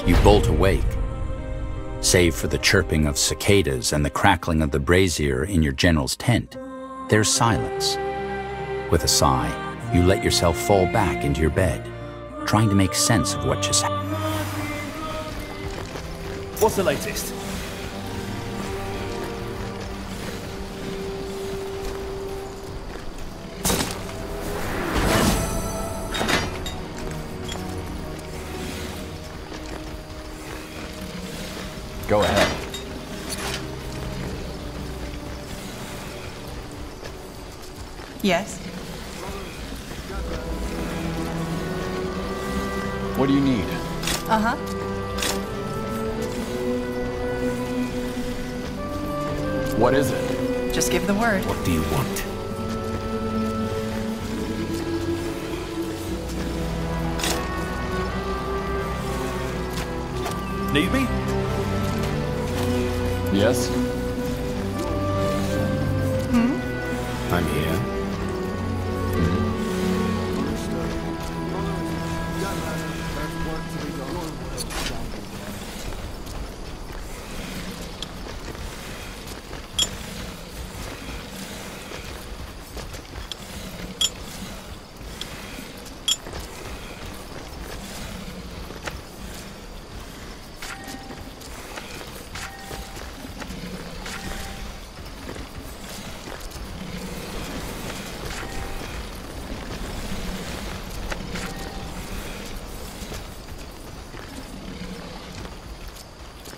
You bolt awake. Save for the chirping of cicadas and the crackling of the brazier in your general's tent, there's silence. With a sigh, you let yourself fall back into your bed, trying to make sense of what just happened. What's the latest? Go ahead. Yes? What do you need? Uh-huh. What is it? Just give the word. What do you want? Need me? Yes? I'm here.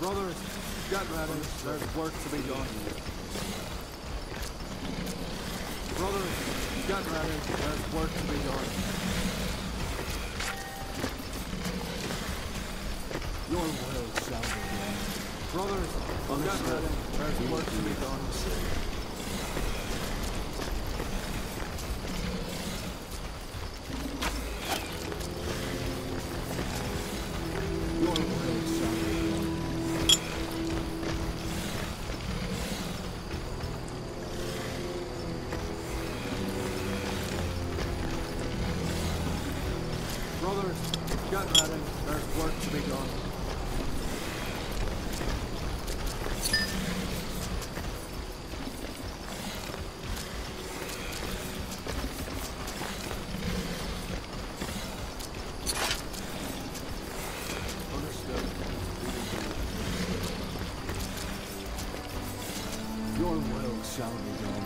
Brothers, get ready. There's work to be done. Brothers, get ready. There's work to be done. Your will shall be done. Brothers, get ready. There's work to be done. Your will shall be done. Brothers, get ready. There's work to be done. Understood. Your will shall be done.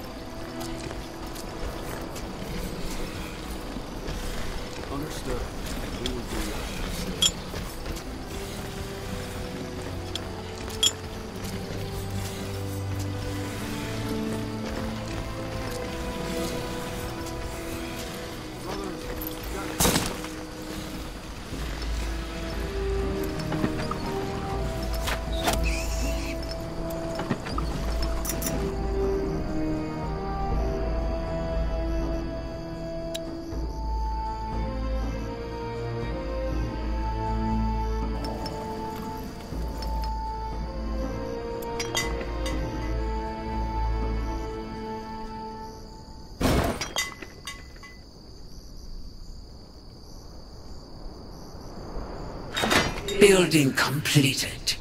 Understood. We will do what you say. Brothers, Building completed.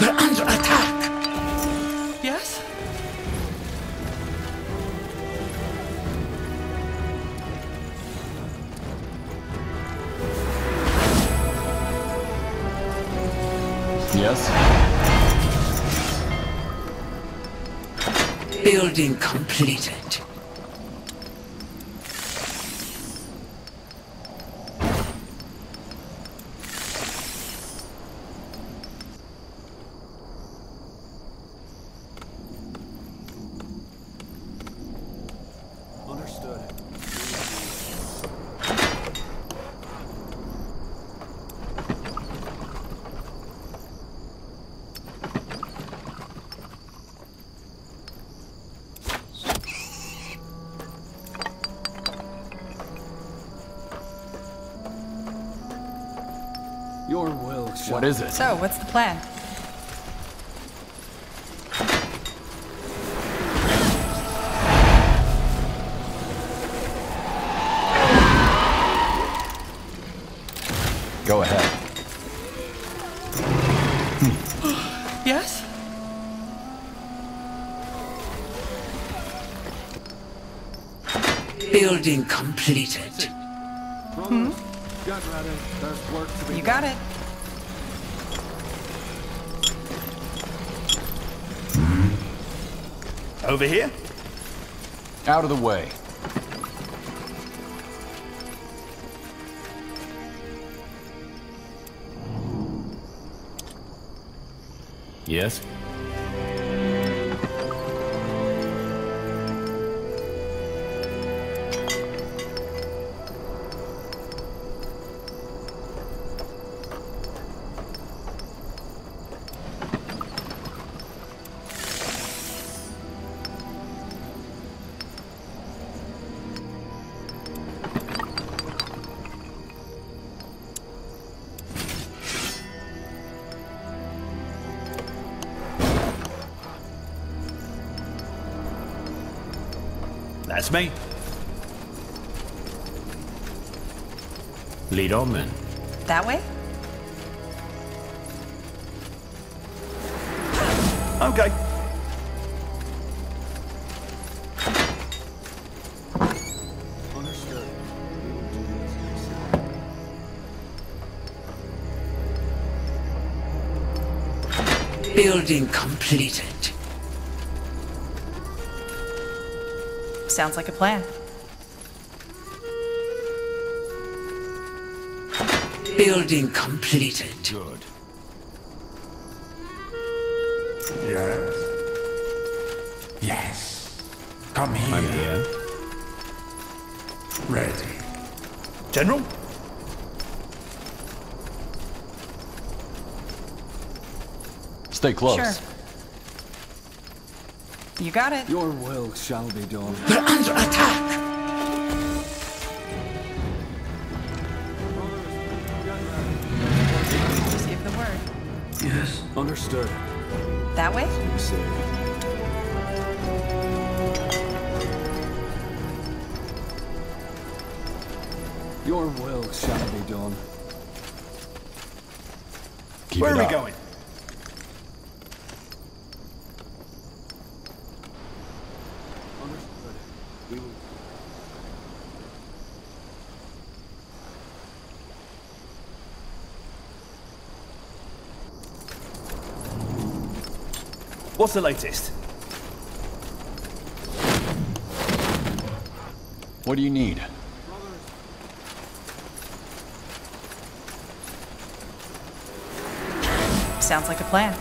We're under attack. Yes? Yes? Building completed. understood. Your will shall. What is it? So, what's the plan? Go ahead. Yes? Building completed. Brothers, get ready. There's work to be You done. got it. Over here? Out of the way. Yes. That's me. Lead on, then. That way? Okay. Understood. Building completed. Sounds like a plan. Building completed. Good. Yes. Yes. Come here. I'm here. Ready. General? Stay close. Sure. You got it. Your will shall be done. We're under attack. Just give the word. Yes. Understood. That way? You say. Your will shall be done. Keep Where it are we up. going? Understood. We will. What's the latest? What do you need? Sounds like a plan.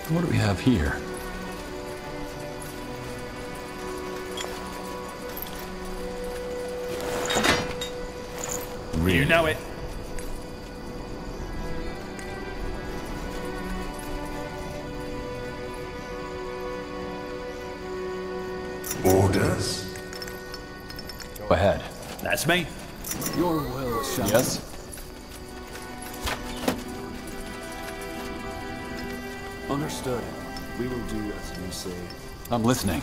What do we have here? You know it. Orders. Go ahead. That's me. Your will shall. Yes? Understood. We will do as you say. I'm listening.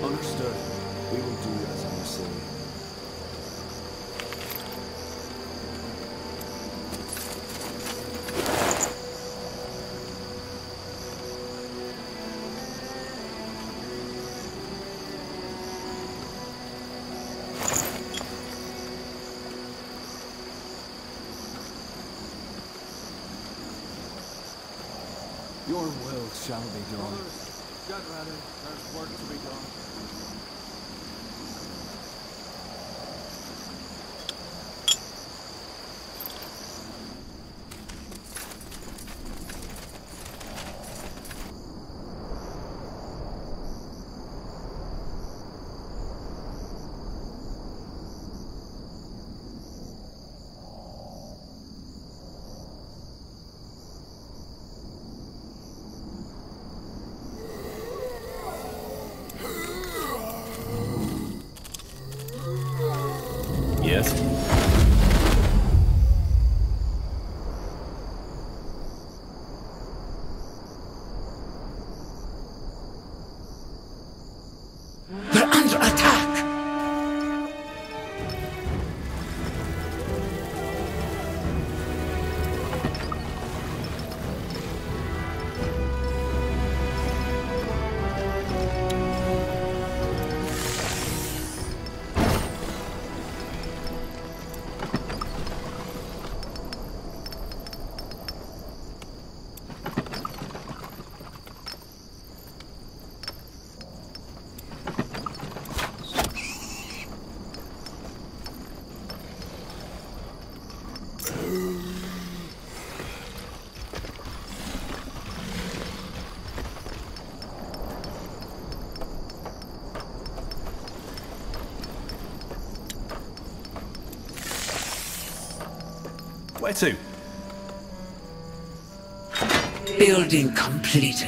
Understood. We will do as you say. Your will shall be done. Get ready. There's work to be done. this. We're under attack! Where to? Building completed.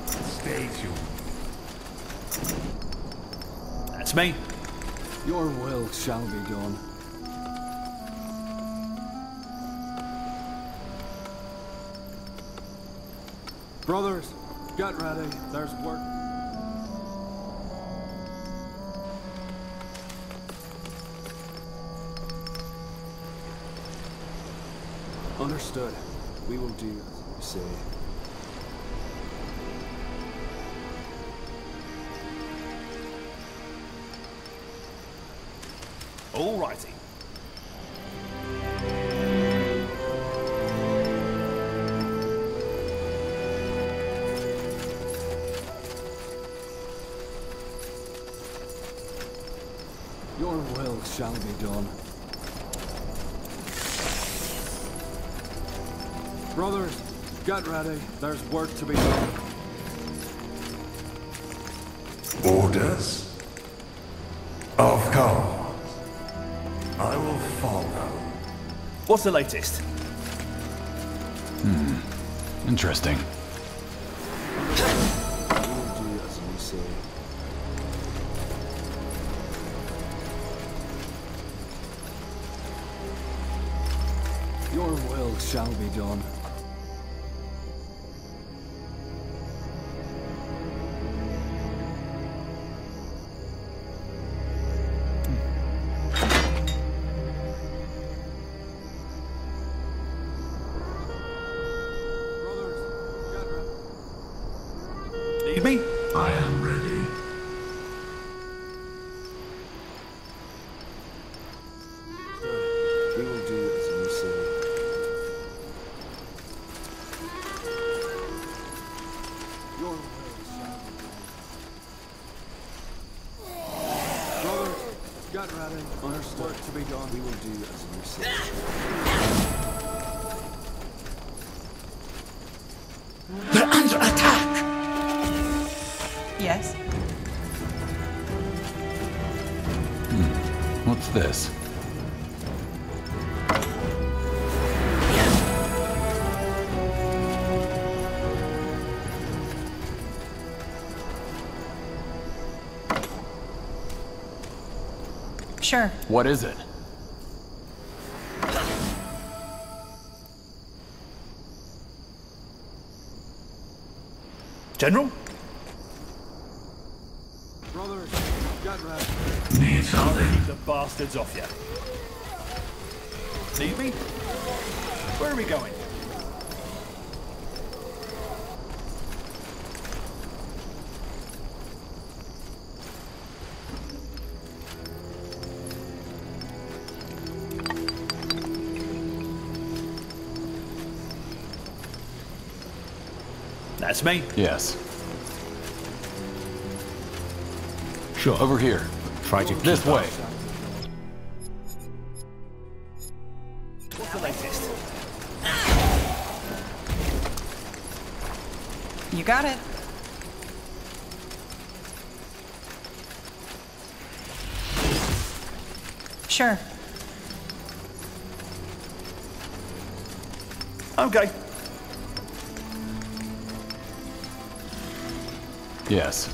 Stay tuned. That's me. Your will shall be done. Brothers, get ready. There's work. Understood. We will do as you say. All righty. Your will shall be done. Brothers, get ready. There's work to be done. Orders? Of course. I will follow. What's the latest? Interesting. We will do as you say. Your will shall be done. Need me? I am ready. We will do as you say. Your will shall be done. Brothers, get ready. There's work to be done. We will do as you say. We're under attack! Yes. What's this? Sure. What is it? General? Brothers, get ready. Need something? Keep the bastards off you. Need me? Where are we going? That's me. Yes. Sure. Over here. Try to This keep way. up. What's the latest? You got it. Sure. Okay. Yes.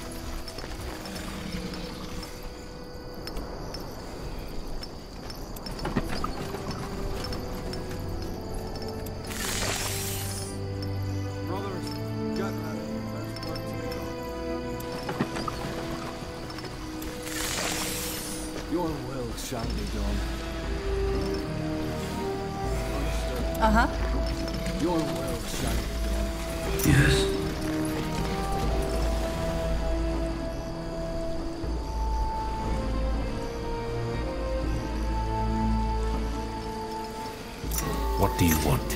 Brothers, get ready. There's work to be done. Your will shall be done. Understood. Uh-huh. Your will shall be done. Yes. What do you want?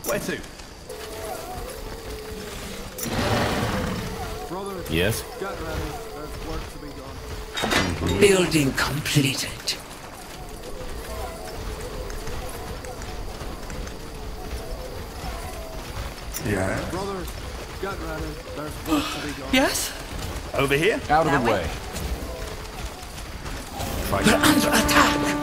Where to? Brothers, Yes? get ready. There's work to be done. Building completed. Yes. Brothers, get ready. There's work to be done. Yes? Over here? Out of That the way? way. We're under attack.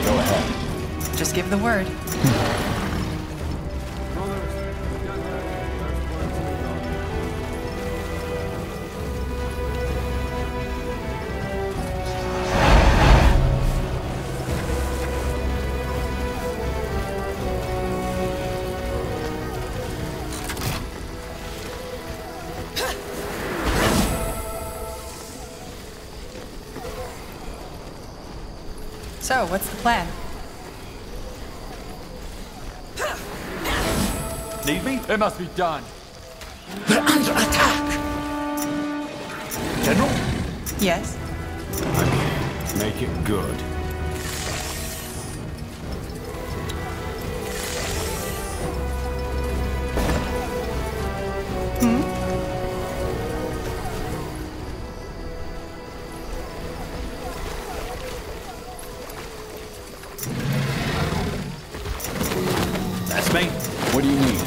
Go ahead. Just give the word. Brothers, get ready. There's work to be done. So, what's the plan? Need me? It must be done. We're under attack. General? Yes? Make it good. That's me. What do you need?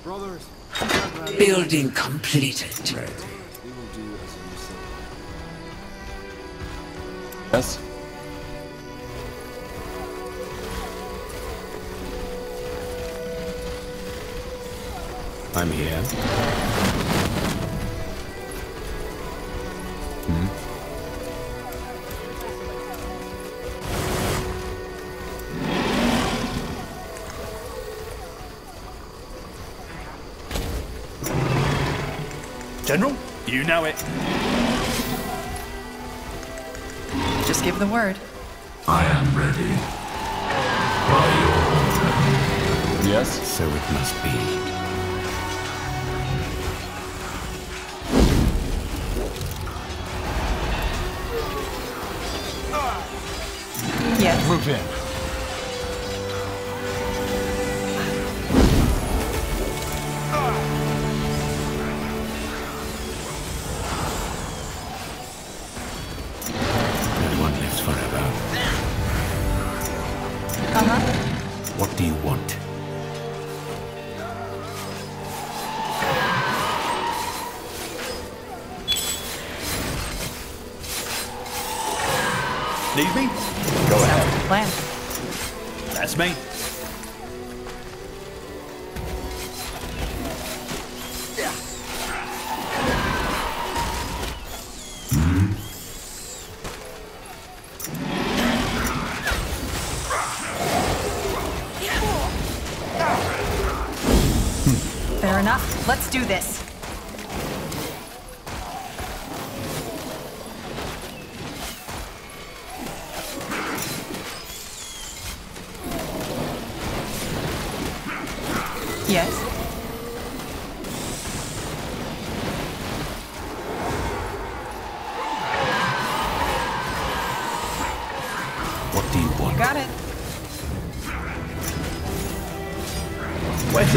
Brothers, get ready. Building completed. Ready. We will do as you say. Yes? I'm here. General? You know it. Just give the word. I am ready. Yes? So it must be. Yes? Move in. No one lives forever. Uh-huh. What do you want? Need me? Go Sounds ahead. like a plan. That's me. Fair enough. Let's do this. Yes? got it. Where to?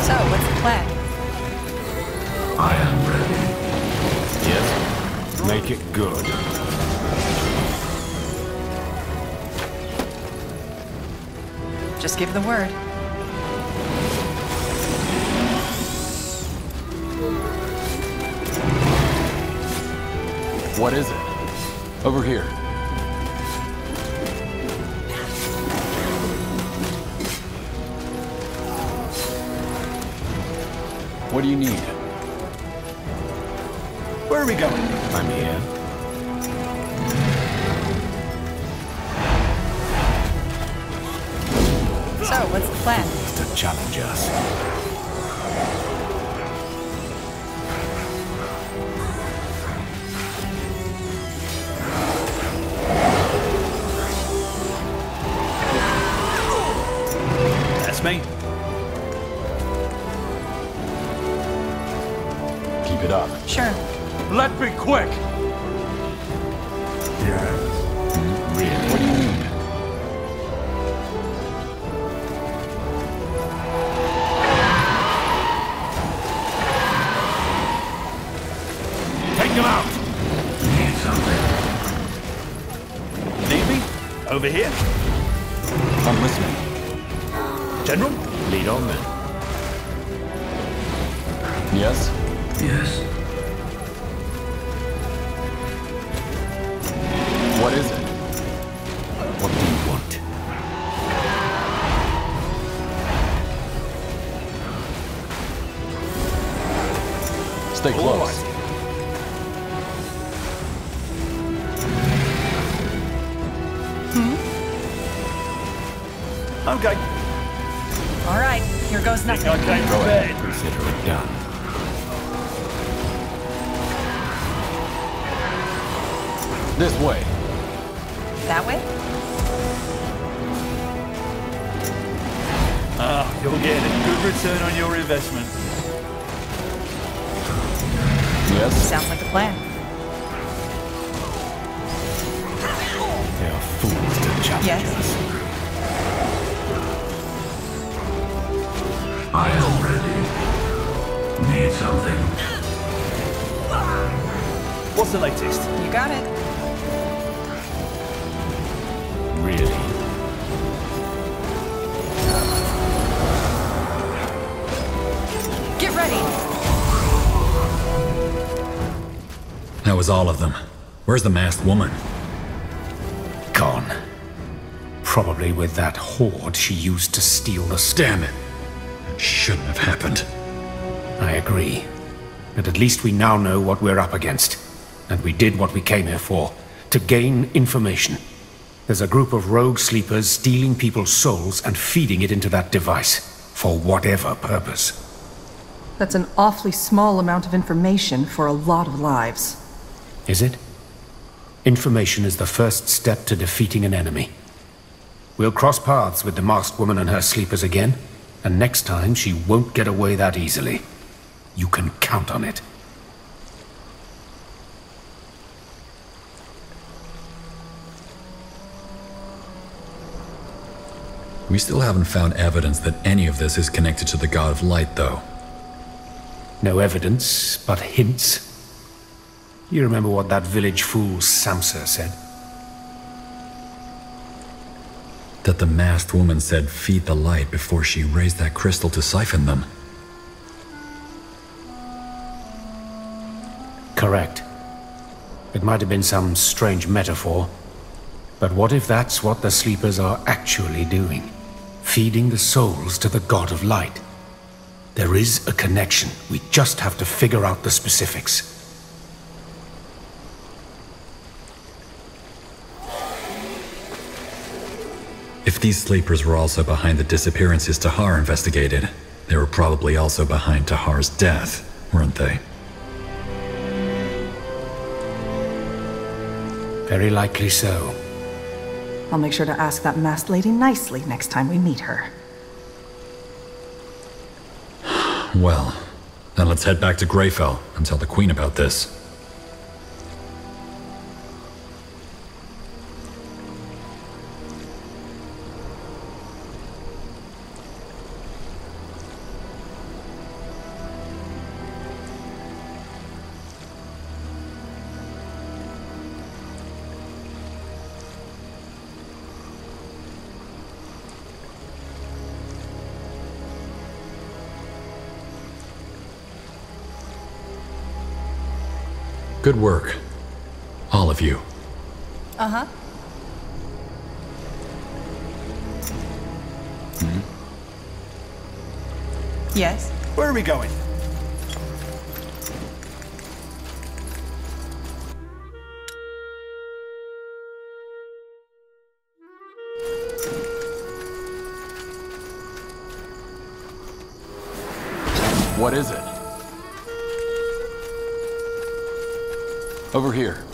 So, what's the plan? I am ready. Yes. Make it good. Just give the word. What is it? Over here. What do you need? Where are we going? I'm here. So, what's the plan? To challenge us. That's me. Keep it up. Sure. Let me quick! Yes. Really? What do you need? Take them out. Need something. Need me? Over here? I'm listening. General? Lead on then. Yes? Yes. What is it? What do you want? Stay close. Okay. All right, here goes Think nothing. I came prepared. Consider it done. This way. That way? Ah, you'll get a good return on your investment. Yes? Sounds like a plan. They are fools to challenge Yes. us. I am ready. Need something. What's the latest? You got it. Really? Get ready. That was all of them. Where's the masked woman? Gone. Probably with that hoard she used to steal the Damn it! Shouldn't have happened. I agree. But at least we now know what we're up against. And we did what we came here for. To gain information. There's a group of rogue sleepers stealing people's souls and feeding it into that device. For whatever purpose. That's an awfully small amount of information for a lot of lives. Is it? Information is the first step to defeating an enemy. We'll cross paths with the masked woman and her sleepers again. And next time, she won't get away that easily. You can count on it. We still haven't found evidence that any of this is connected to the God of Light, though. No evidence, but hints. You remember what that village fool Samsa said? That the masked woman said feed the light before she raised that crystal to siphon them. Correct. It might have been some strange metaphor. But what if that's what the sleepers are actually doing? Feeding the souls to the God of Light. There is a connection. We just have to figure out the specifics. If these sleepers were also behind the disappearances Tahar investigated, they were probably also behind Tahar's death, weren't they? Very likely so. I'll make sure to ask that masked lady nicely next time we meet her. Well, then let's head back to Greyfell and tell the Queen about this. Good work. All of you. Uh-huh. Yes? Where are we going? What is it? Over here.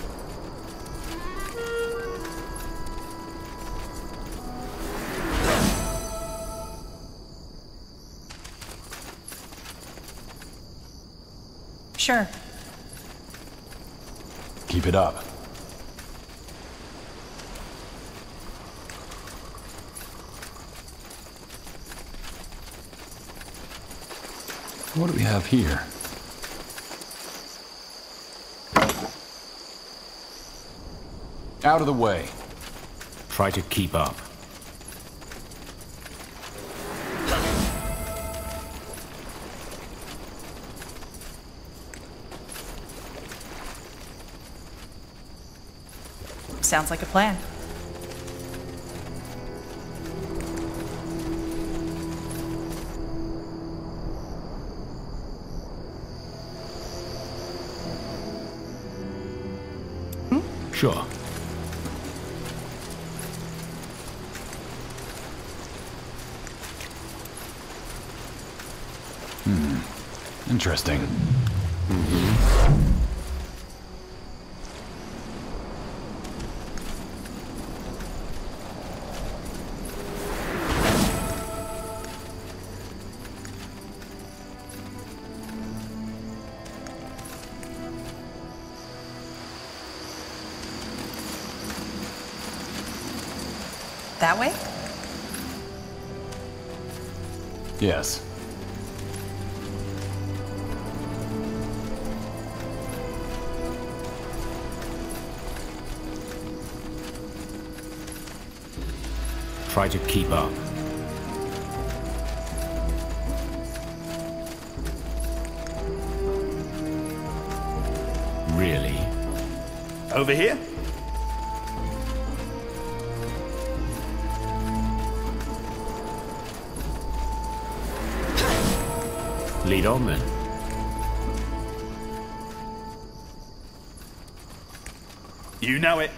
Sure. Keep it up. What do we have here? Out of the way. Try to keep up. Sounds like a plan. Sure. Interesting. That way? Yes. Try to keep up. Really? Over here? Lead on then. You know it.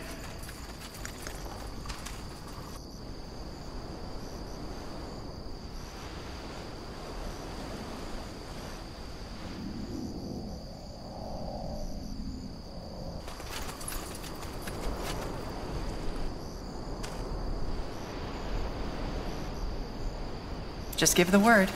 Just give the word.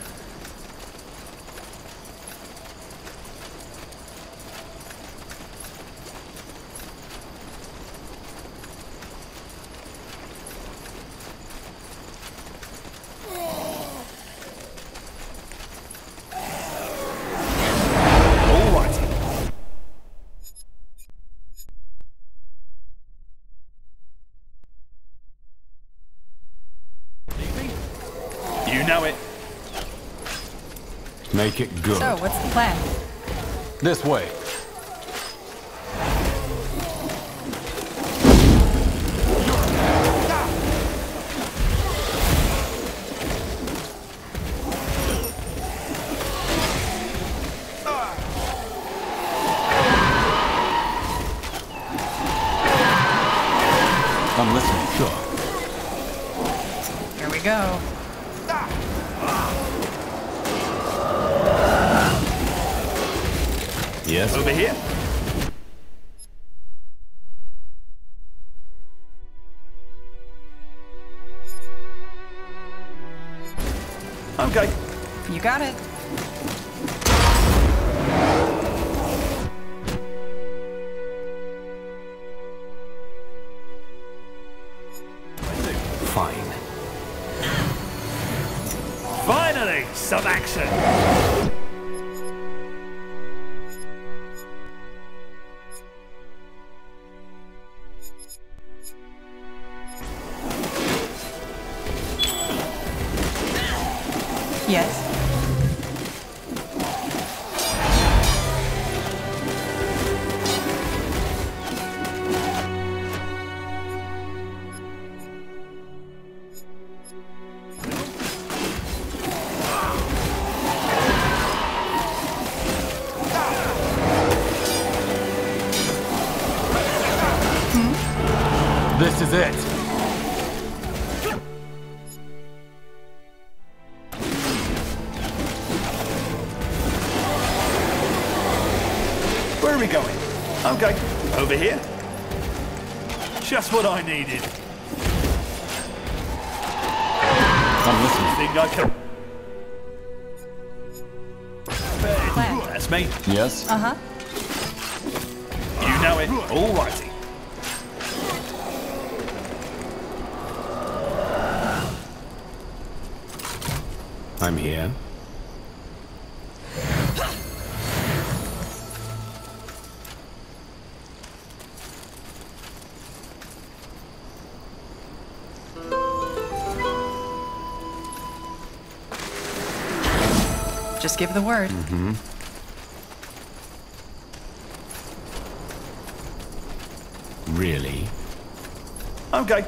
You know it. Make it good. So, what's the plan? This way. I'm listening. Sure. Here we go. Yes? Over here? Okay. You got it. Fine. Finally, some action. Yes. This is it. Where are we going? Okay. Over here. Just what I needed. I'm listening. Think I can... Plan. That's me. Yes? Uh-huh. You know it. All righty. I'm here. Just give the word. Really? Okay.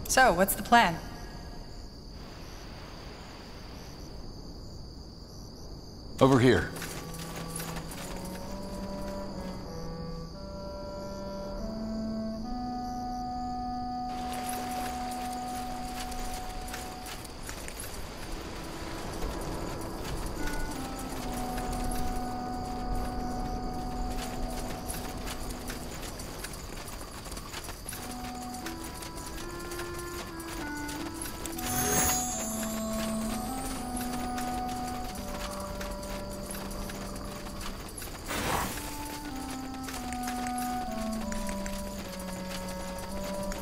So, what's the plan? Over here.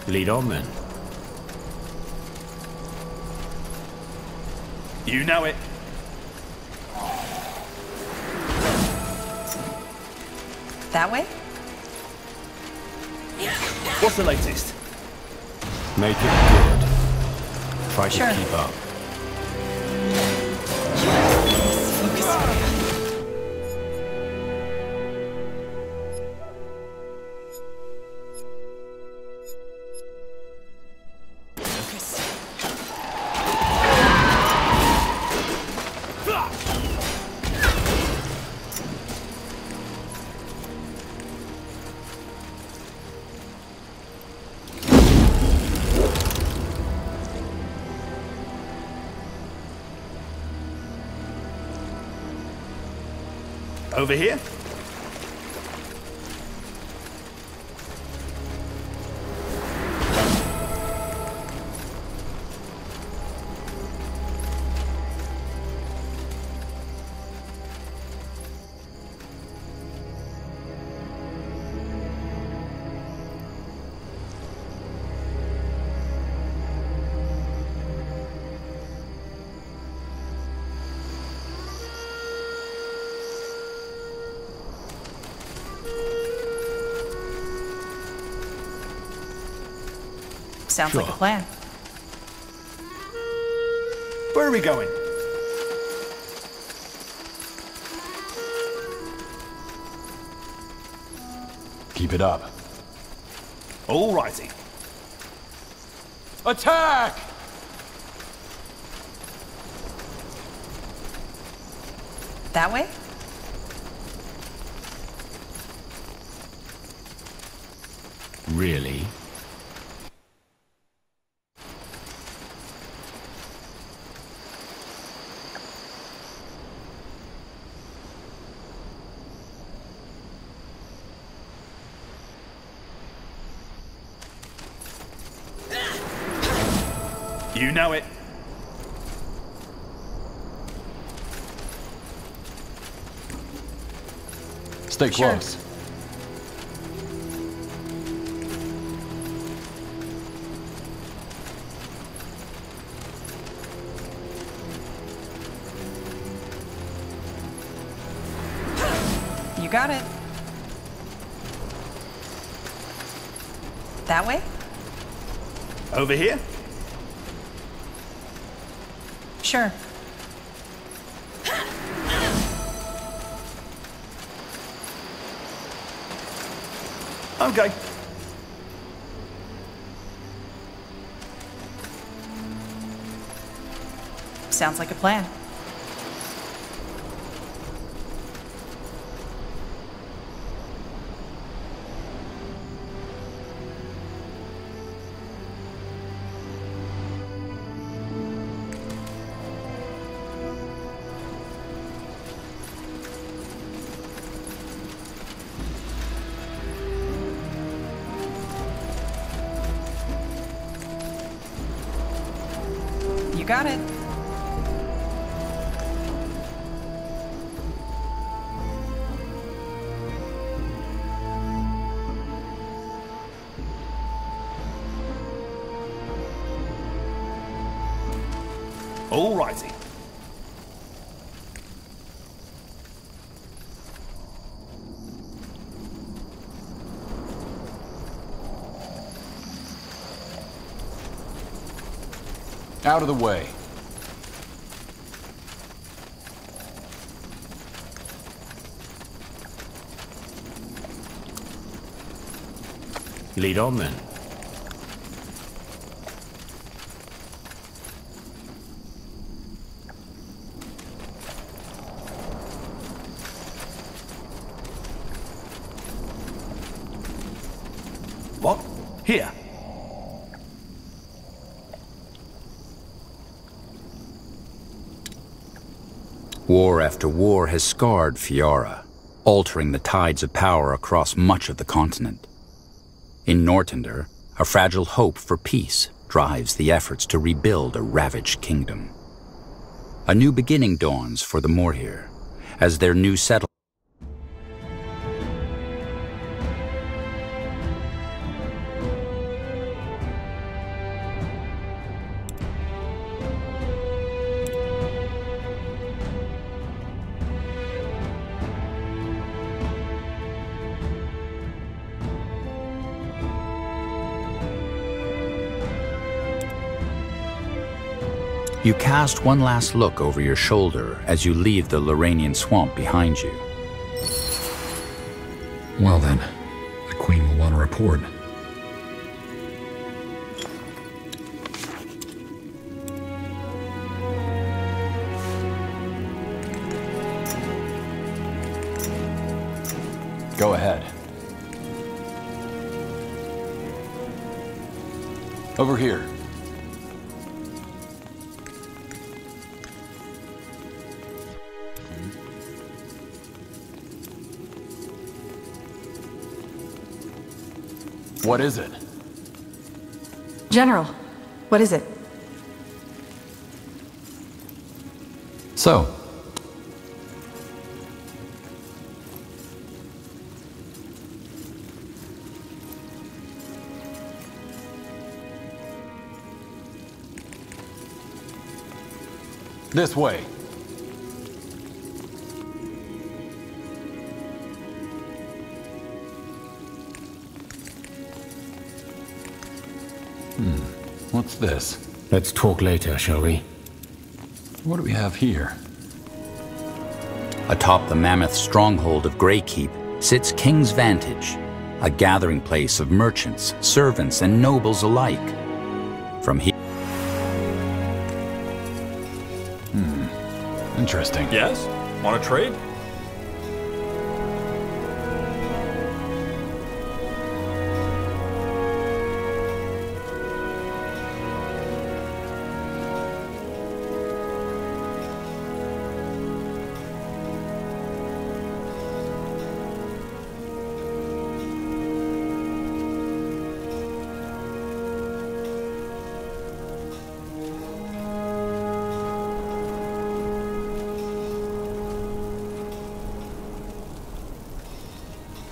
Lead on then. You know it. That way? What's the latest? Make it good. Try to Sure. keep up. Over here? Sounds like a plan. Where are we going? Keep it up. Alrighty. Attack! That way? Really? You know it. Stay Sure. close. You got it. That way? Over here? Sure. Okay. Sounds like a plan. You got it. Alrighty. Out of the way. Lead on then. What? Here. War after war has scarred Fiora, altering the tides of power across much of the continent. In Nortender, a fragile hope for peace drives the efforts to rebuild a ravaged kingdom. A new beginning dawns for the Morhir, as their new settlement. You cast one last look over your shoulder as you leave the Loranian swamp behind you. Well then, the Queen will want to report. Go ahead. Over here. What is it? General, what is it? So, this way. What's this? Let's talk later, shall we? What do we have here? Atop the mammoth stronghold of Greykeep sits King's Vantage, a gathering place of merchants, servants, and nobles alike. From here... Interesting. Yes? Want to trade?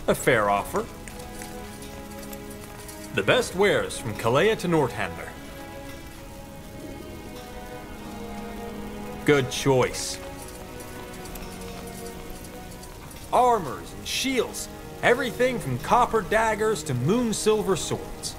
A fair offer. The best wares from Kalea to Northander. Good choice. Armors and shields. Everything from copper daggers to moon silver swords.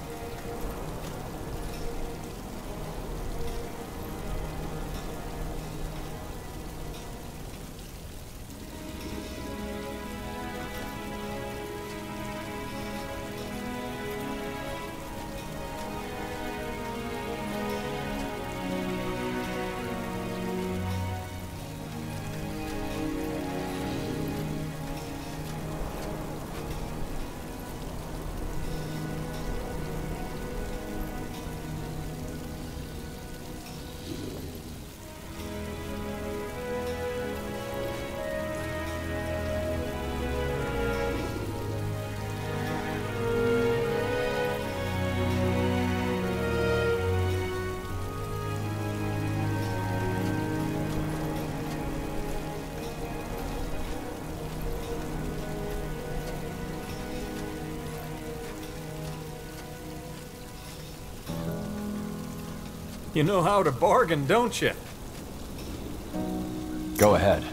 You know how to bargain, don't you? Go ahead.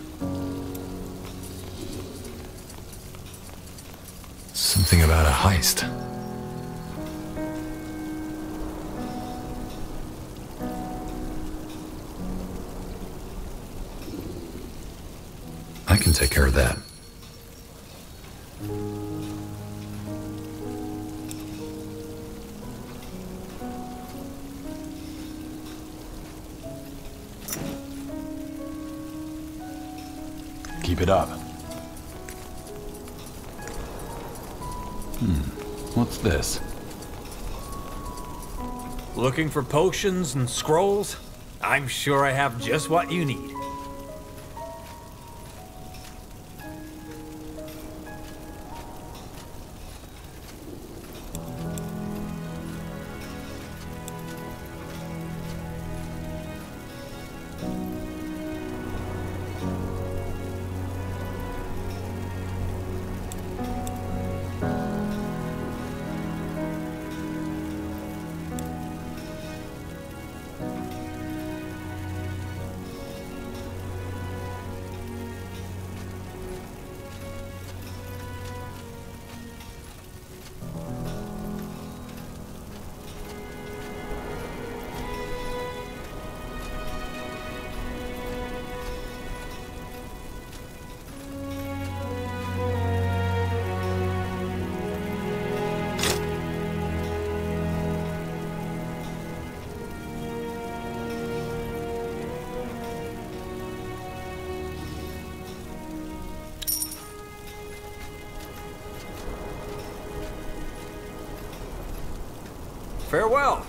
Something about a heist. I can take care of that. Keep it up. What's this? Looking for potions and scrolls? I'm sure I have just what you need. Farewell.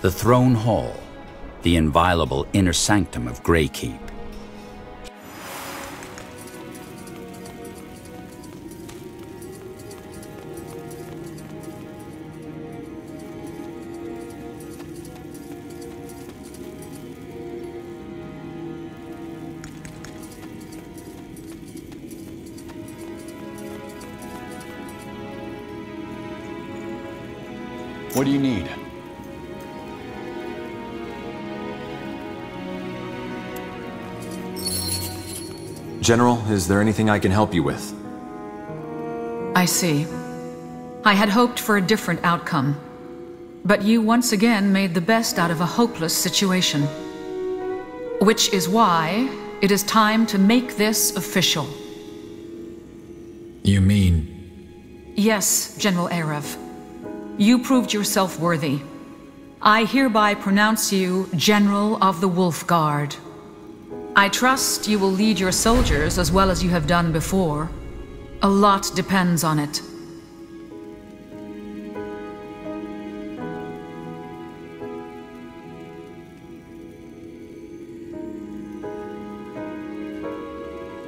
The Throne Hall, the inviolable inner sanctum of Greykeep. What do you need? General, is there anything I can help you with? I see. I had hoped for a different outcome. But you once again made the best out of a hopeless situation. Which is why it is time to make this official. You mean... Yes, General Arev. You proved yourself worthy. I hereby pronounce you General of the Wolf Guard. I trust you will lead your soldiers as well as you have done before. A lot depends on it.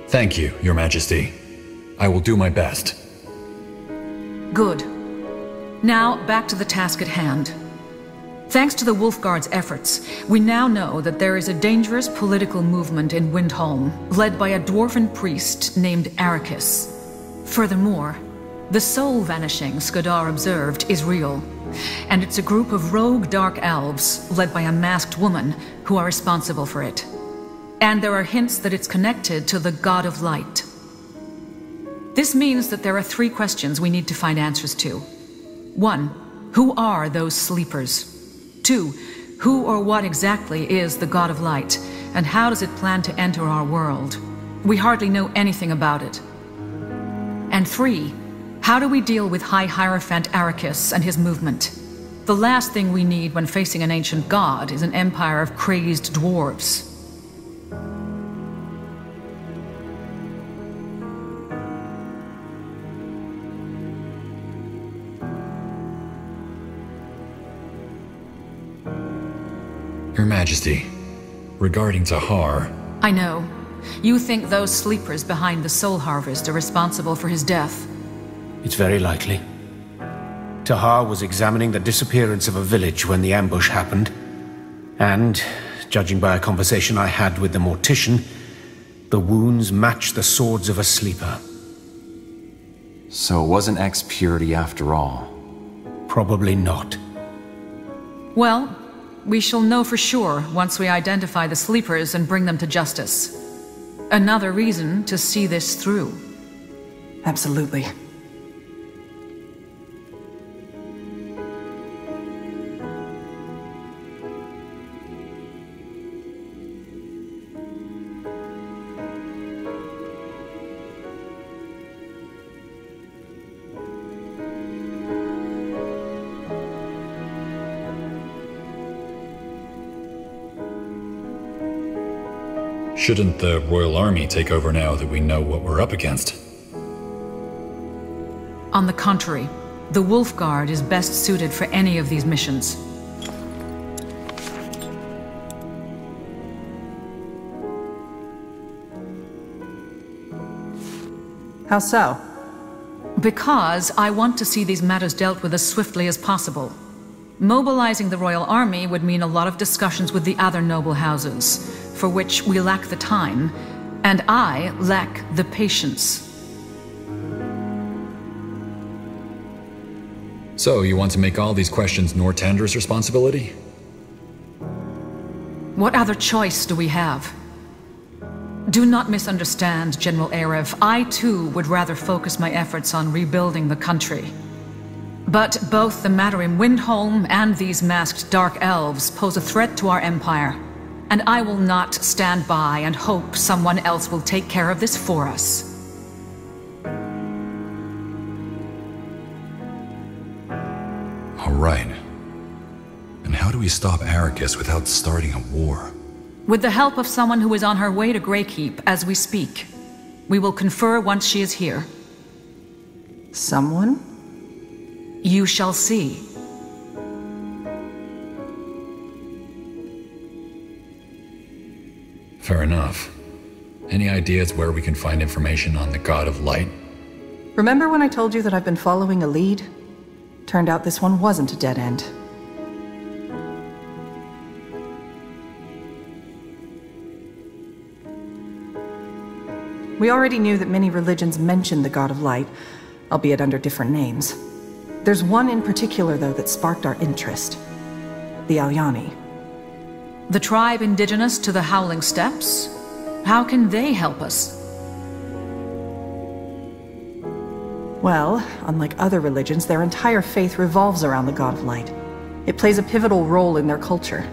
Thank you, Your Majesty. I will do my best. Good. Now, back to the task at hand. Thanks to the Wolfguard's efforts, we now know that there is a dangerous political movement in Windholm, led by a dwarven priest named Arrakis. Furthermore, the soul vanishing Skadar observed is real, and it's a group of rogue dark elves, led by a masked woman, who are responsible for it. And there are hints that it's connected to the God of Light. This means that there are 3 questions we need to find answers to. 1. Who are those sleepers? 2. Who or what exactly is the God of Light, and how does it plan to enter our world? We hardly know anything about it. And 3. How do we deal with High Hierophant Arrakis and his movement? The last thing we need when facing an ancient god is an empire of crazed dwarves. Your Majesty, regarding Tahar... I know. You think those sleepers behind the Soul Harvest are responsible for his death? It's very likely. Tahar was examining the disappearance of a village when the ambush happened. And, judging by a conversation I had with the Mortician, the wounds matched the swords of a sleeper. So it wasn't X-Purity after all? Probably not. Well, we shall know for sure once we identify the sleepers and bring them to justice. Another reason to see this through. Absolutely. Shouldn't the Royal Army take over now that we know what we're up against? On the contrary, the Wolf Guard is best suited for any of these missions. How so? Because I want to see these matters dealt with as swiftly as possible. Mobilizing the Royal Army would mean a lot of discussions with the other noble houses, for which we lack the time, and I lack the patience. So, you want to make all these questions Nortander's responsibility? What other choice do we have? Do not misunderstand, General Arev. I too would rather focus my efforts on rebuilding the country. But both the matter in Windholm and these masked dark elves pose a threat to our empire. And I will not stand by and hope someone else will take care of this for us. All right. And how do we stop Arrakis without starting a war? With the help of someone who is on her way to Greykeep as we speak. We will confer once she is here. Someone? You shall see. Fair enough. Any ideas where we can find information on the God of Light? Remember when I told you that I've been following a lead? Turned out this one wasn't a dead end. We already knew that many religions mentioned the God of Light, albeit under different names. There's one in particular, though, that sparked our interest. The Alyani. The tribe indigenous to the Howling Steppes? How can they help us? Well, unlike other religions, their entire faith revolves around the God of Light. It plays a pivotal role in their culture.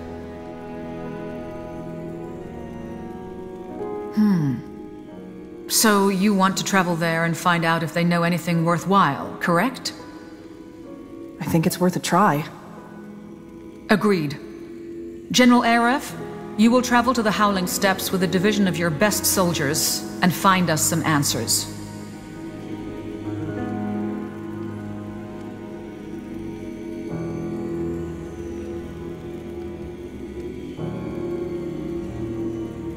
So you want to travel there and find out if they know anything worthwhile, correct? I think it's worth a try. Agreed. General Aref, you will travel to the Howling Steppes with a division of your best soldiers and find us some answers.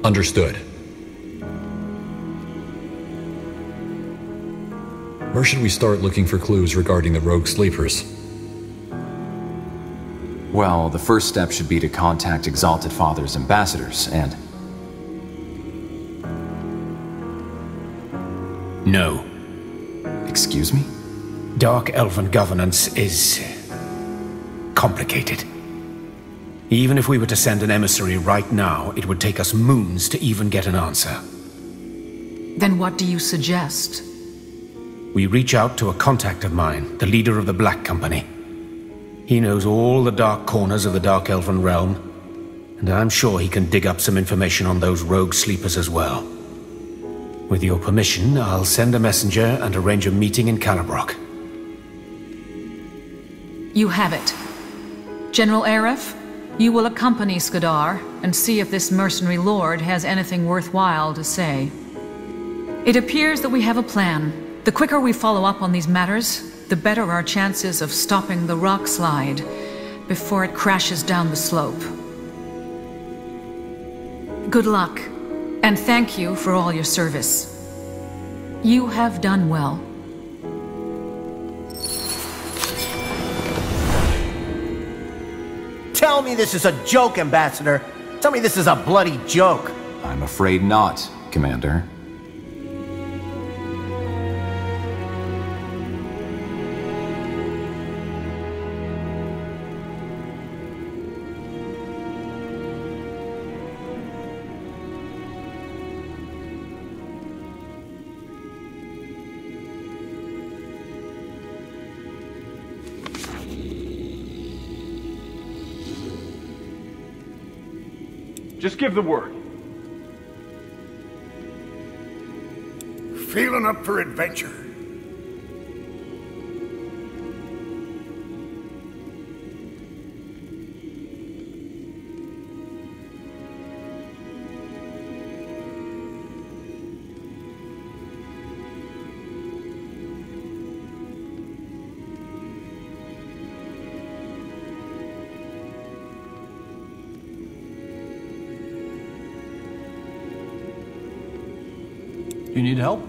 Understood. Where should we start looking for clues regarding the rogue sleepers? Well, the first step should be to contact Exalted Father's ambassadors, and... No. Excuse me? Dark Elven governance is... complicated. Even if we were to send an emissary right now, it would take us moons to even get an answer. Then what do you suggest? We reach out to a contact of mine, the leader of the Black Company. He knows all the dark corners of the Dark Elven realm, and I'm sure he can dig up some information on those rogue sleepers as well. With your permission, I'll send a messenger and arrange a meeting in Calibrock. You have it. General Aref, you will accompany Skadar and see if this mercenary lord has anything worthwhile to say. It appears that we have a plan. The quicker we follow up on these matters, the better our chances of stopping the rock slide before it crashes down the slope. Good luck, and thank you for all your service. You have done well. Tell me this is a joke, Ambassador. Tell me this is a bloody joke. I'm afraid not, Commander. Just give the word. Feeling up for adventure. You need help?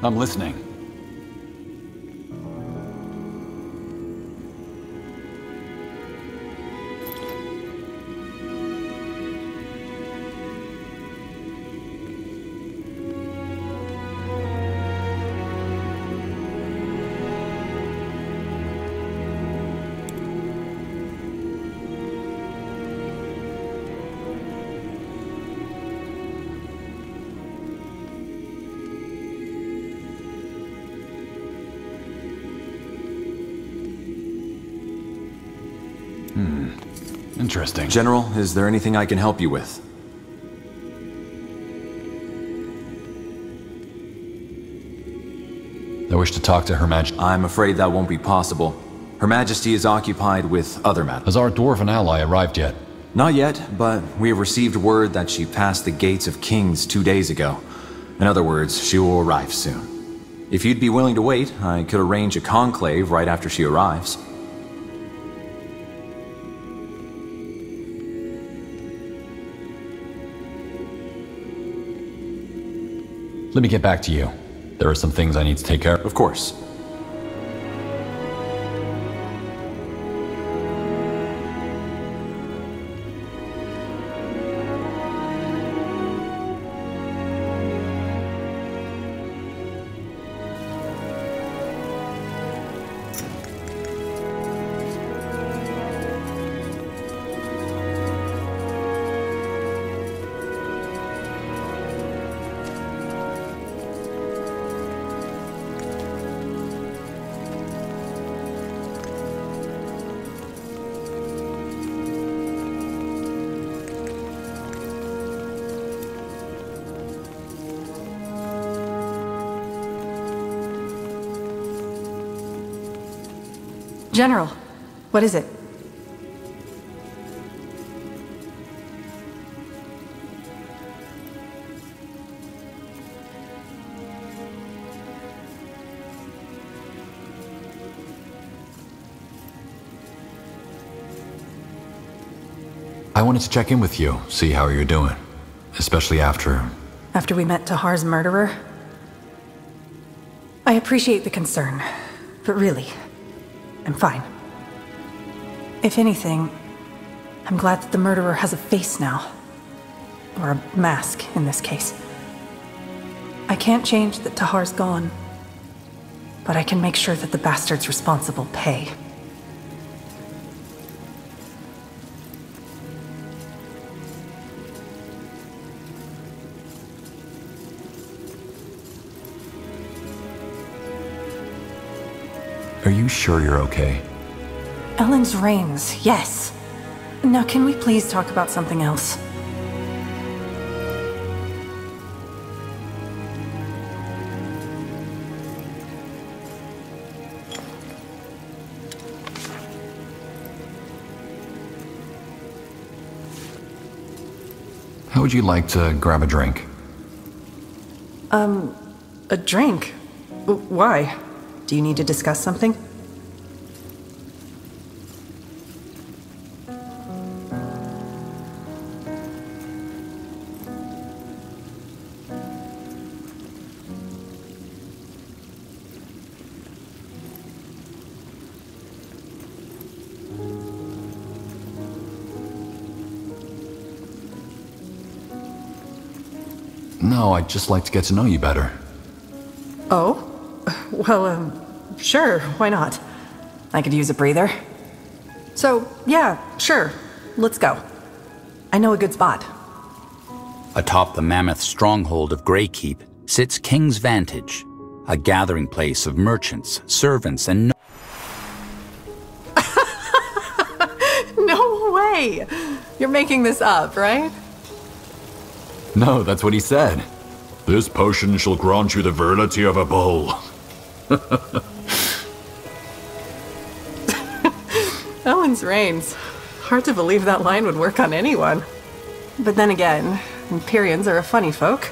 I'm listening. Interesting. General, is there anything I can help you with? I wish to talk to Her Majesty. I'm afraid that won't be possible. Her Majesty is occupied with other matters. Has our dwarven ally arrived yet? Not yet, but we have received word that she passed the gates of Kings 2 days ago. In other words, she will arrive soon. If you'd be willing to wait, I could arrange a conclave right after she arrives. Let me get back to you. There are some things I need to take care of. Of course. General, what is it? I wanted to check in with you, see how you're doing. Especially after... After we met Tahar's murderer? I appreciate the concern, but really, I'm fine. If anything, I'm glad that the murderer has a face now. Or a mask, in this case. I can't change that Tahar's gone, but I can make sure that the bastards responsible pay. Are you sure you're okay? Ellen's reigns, yes. Now can we please talk about something else? How would you like to grab a drink? A drink? Why? Do you need to discuss something? No, I'd just like to get to know you better. Oh? Well, sure, why not? I could use a breather. So, yeah, sure, let's go. I know a good spot. Atop the mammoth stronghold of Greykeep sits King's Vantage, a gathering place of merchants, servants, and No way! You're making this up, right? No, that's what he said. This potion shall grant you the virility of a bull. Ellen's reigns. Hard to believe that line would work on anyone. But then again, Empyreans are a funny folk.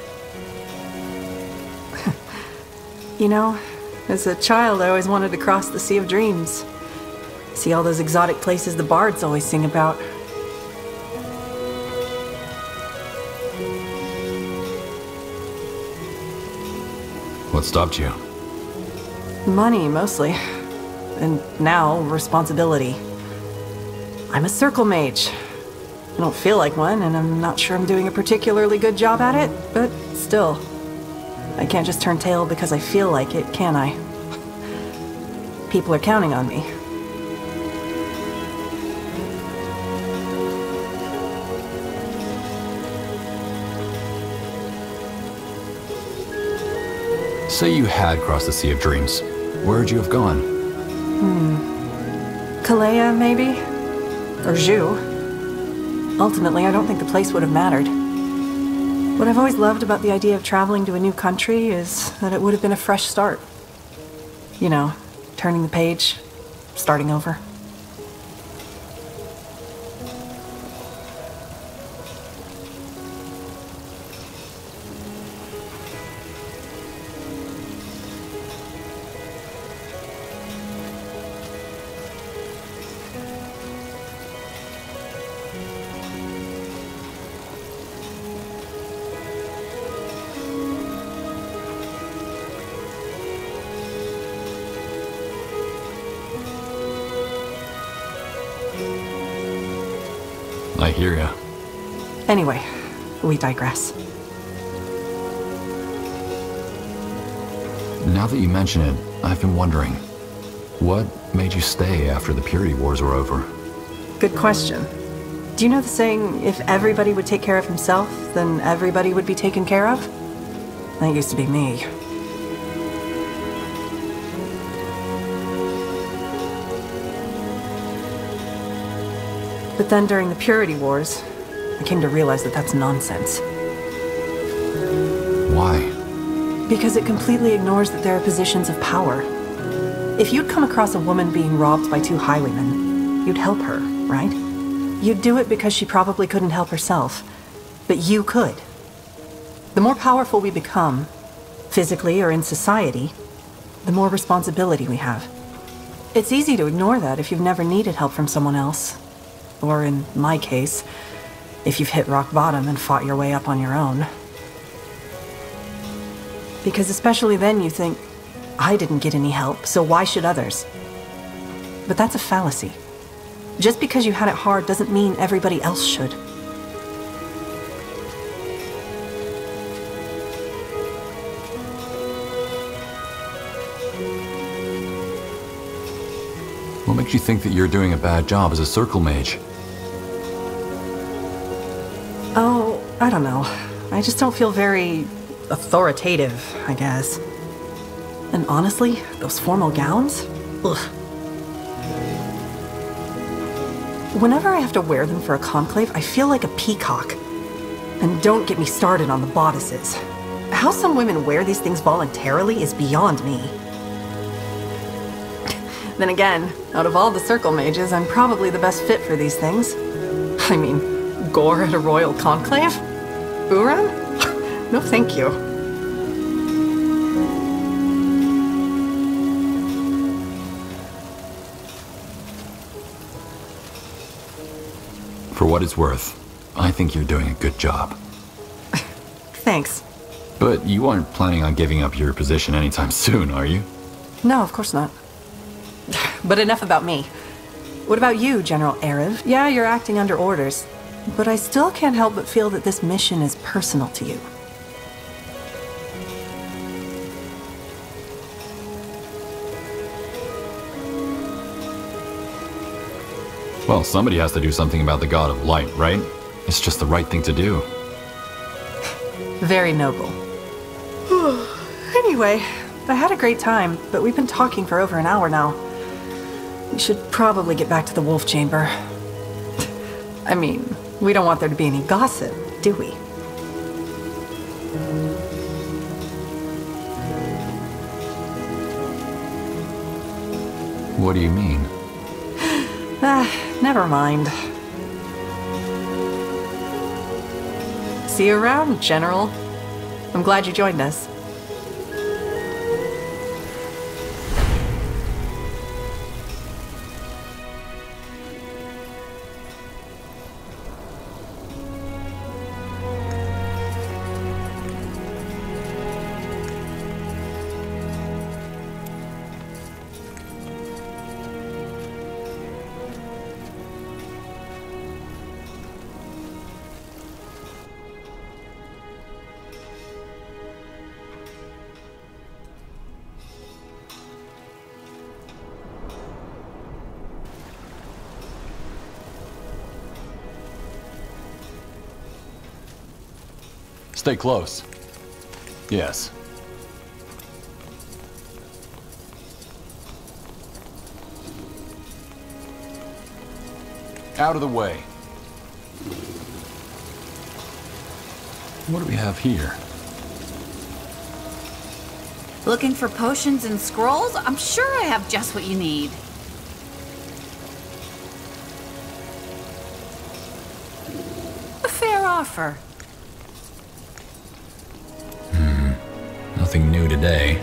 You know, as a child I always wanted to cross the Sea of Dreams. See all those exotic places the bards always sing about. What stopped you? Money, mostly. And now, responsibility. I'm a circle mage. I don't feel like one, and I'm not sure I'm doing a particularly good job at it, but still. I can't just turn tail because I feel like it, can I? People are counting on me. Say you had crossed the Sea of Dreams. Where would you have gone? Kalea, maybe? Or Zhu. Ultimately, I don't think the place would have mattered. What I've always loved about the idea of traveling to a new country is that it would have been a fresh start. You know, turning the page, starting over. I hear ya. Anyway, we digress. Now that you mention it, I've been wondering, what made you stay after the Purity Wars were over? Good question. Do you know the saying, if everybody would take care of himself, then everybody would be taken care of? That used to be me. But then during the Purity Wars, I came to realize that that's nonsense. Why? Because it completely ignores that there are positions of power. If you'd come across a woman being robbed by 2 highwaymen, you'd help her, right? You'd do it because she probably couldn't help herself, but you could. The more powerful we become, physically or in society, the more responsibility we have. It's easy to ignore that if you've never needed help from someone else. Or in my case, if you've hit rock bottom and fought your way up on your own. Because especially then you think, I didn't get any help, so why should others? But that's a fallacy. Just because you had it hard doesn't mean everybody else should. What makes you think that you're doing a bad job as a circle mage? Oh, I don't know. I just don't feel very authoritative, I guess. And honestly, those formal gowns? Ugh. Whenever I have to wear them for a conclave, I feel like a peacock. And don't get me started on the bodices. How some women wear these things voluntarily is beyond me. Then again, out of all the circle mages, I'm probably the best fit for these things. I mean, gore at a royal conclave? Uran? No thank you. For what it's worth, I think you're doing a good job. Thanks. But you aren't planning on giving up your position anytime soon, are you? No, of course not. But enough about me. What about you, General Erev? Yeah, you're acting under orders, but I still can't help but feel that this mission is personal to you. Well, somebody has to do something about the God of Light, right? It's just the right thing to do. Very noble. Anyway, I had a great time, but we've been talking for over an hour now. We should probably get back to the wolf chamber. I mean, we don't want there to be any gossip, do we? What do you mean? Never mind. See you around, General. I'm glad you joined us. Stay close. Yes. Out of the way. What do we have here? Looking for potions and scrolls? I'm sure I have just what you need. A fair offer. Nothing new today.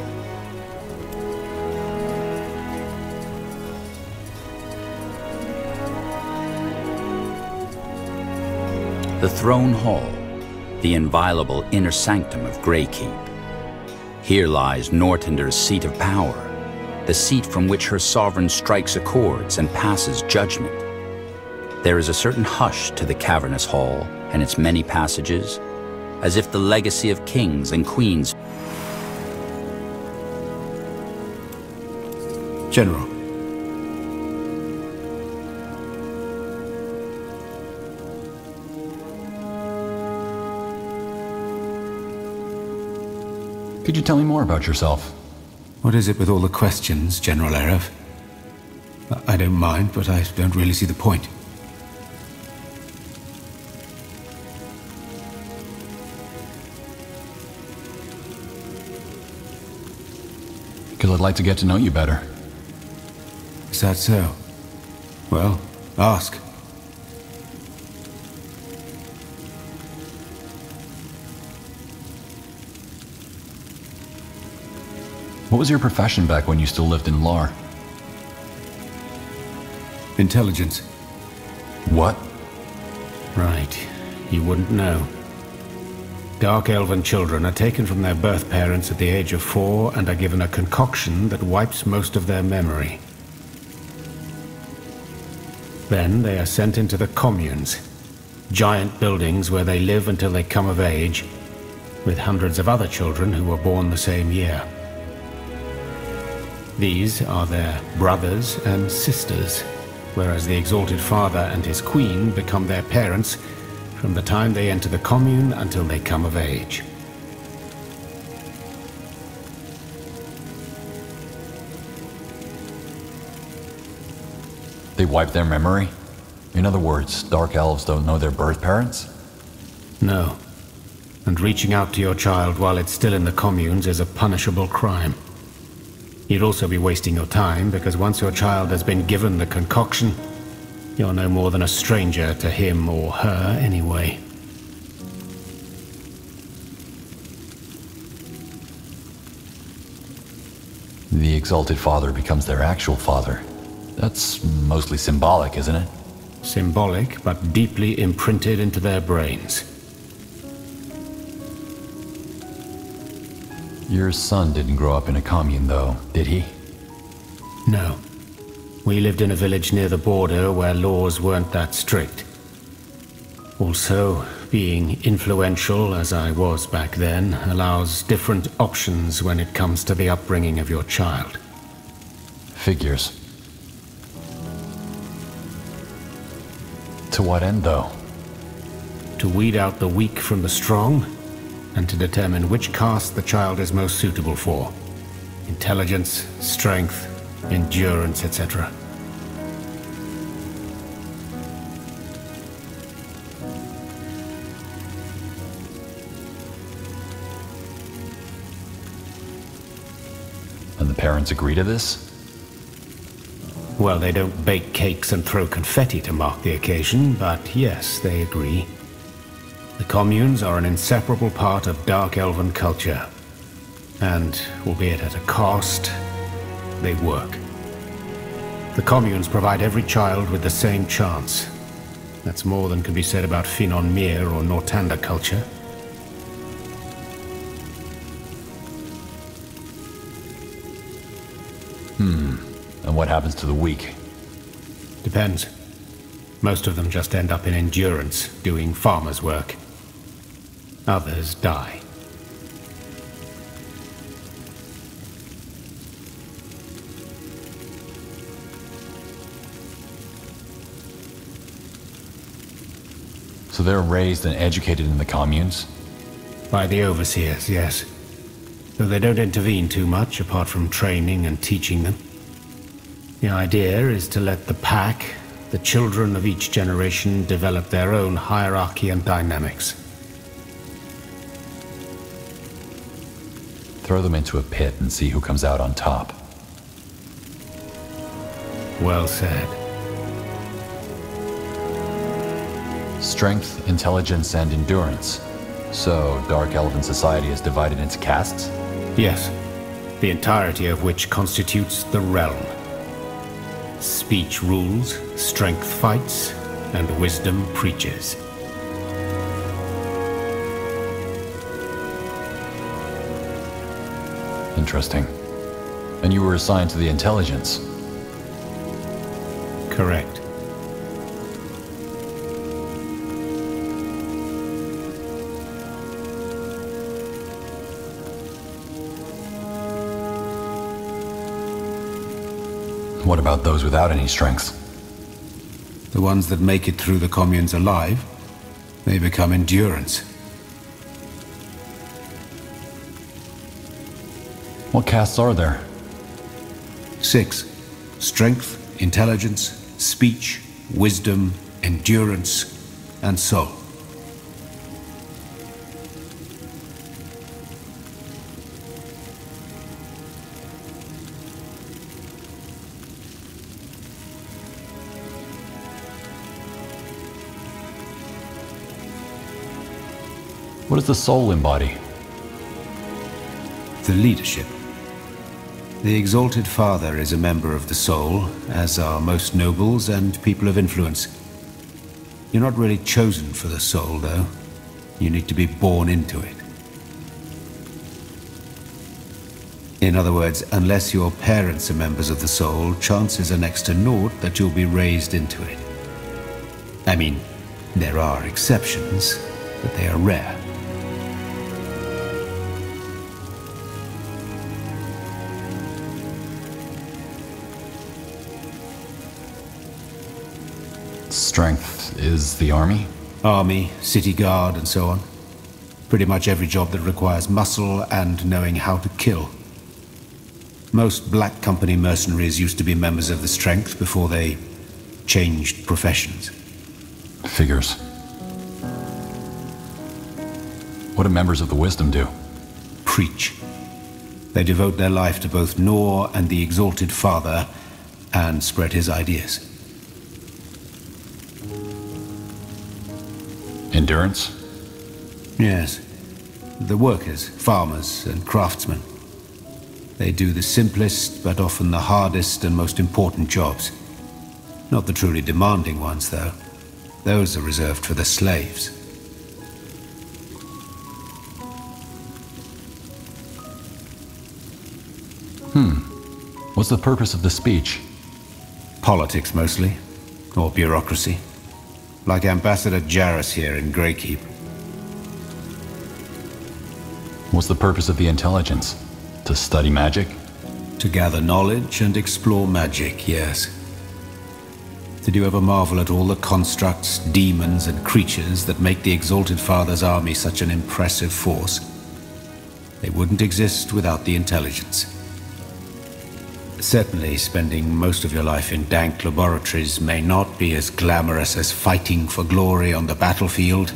The Throne Hall, the inviolable inner sanctum of Greykeep. Here lies Nortender's seat of power, the seat from which her sovereign strikes accords and passes judgment. There is a certain hush to the cavernous hall and its many passages, as if the legacy of kings and queens. General. Could you tell me more about yourself? What is it with all the questions, General Erev? I don't mind, but I don't really see the point. Because I'd like to get to know you better. Is that so? Well, ask. What was your profession back when you still lived in Lar? Intelligence. What? Right. You wouldn't know. Dark Elven children are taken from their birth parents at the age of 4 and are given a concoction that wipes most of their memory. Then they are sent into the communes, giant buildings where they live until they come of age, with hundreds of other children who were born the same year. These are their brothers and sisters, whereas the Exalted Father and his Queen become their parents from the time they enter the commune until they come of age. They wipe their memory? In other words, Dark Elves don't know their birth parents? No. And reaching out to your child while it's still in the communes is a punishable crime. You'd also be wasting your time, because once your child has been given the concoction, you're no more than a stranger to him or her anyway. The Exalted Father becomes their actual father. That's mostly symbolic, isn't it? Symbolic, but deeply imprinted into their brains. Your son didn't grow up in a commune, though, did he? No. We lived in a village near the border where laws weren't that strict. Also, being influential, as I was back then, allows different options when it comes to the upbringing of your child. Figures. To what end, though? To weed out the weak from the strong, and to determine which caste the child is most suitable for. Intelligence, strength, endurance, etc. And the parents agree to this? Well, they don't bake cakes and throw confetti to mark the occasion, but yes, they agree. The communes are an inseparable part of Dark Elven culture. And, albeit at a cost, they work. The communes provide every child with the same chance. That's more than can be said about Finon Mir or Nortanda culture. And what happens to the weak? Depends. Most of them just end up in endurance, doing farmer's work. Others die. So they're raised and educated in the communes? By the overseers, yes. Though they don't intervene too much apart from training and teaching them. The idea is to let the pack, the children of each generation, develop their own hierarchy and dynamics. Throw them into a pit and see who comes out on top. Well said. Strength, intelligence, and endurance. So, Dark Elven society is divided into castes? Yes. The entirety of which constitutes the realm. Speech rules, strength fights, and wisdom preaches. Interesting. And you were assigned to the intelligence? Correct. What about those without any strength? The ones that make it through the communes alive, they become endurance. What castes are there? 6. Strength, intelligence, speech, wisdom, endurance, and soul. What does the soul embody? The leadership. The Exalted Father is a member of the soul, as are most nobles and people of influence. You're not really chosen for the soul, though. You need to be born into it. In other words, unless your parents are members of the soul, chances are next to naught that you'll be raised into it. I mean, there are exceptions, but they are rare. Strength is the army? Army, city guard, and so on. Pretty much every job that requires muscle and knowing how to kill. Most Black Company mercenaries used to be members of the Strength before they changed professions. Figures. What do members of the Wisdom do? Preach. They devote their life to both Nor and the Exalted Father, and spread his ideas. Endurance? Yes. The workers, farmers, and craftsmen. They do the simplest, but often the hardest and most important jobs. Not the truly demanding ones, though. Those are reserved for the slaves. What's the purpose of the speech? Politics, mostly. Or bureaucracy. Like Ambassador Jarrus here in Greykeep. What's the purpose of the intelligence? To study magic? To gather knowledge and explore magic, yes. Did you ever marvel at all the constructs, demons, and creatures that make the Exalted Father's army such an impressive force? They wouldn't exist without the intelligence. Certainly, spending most of your life in dank laboratories may not be as glamorous as fighting for glory on the battlefield,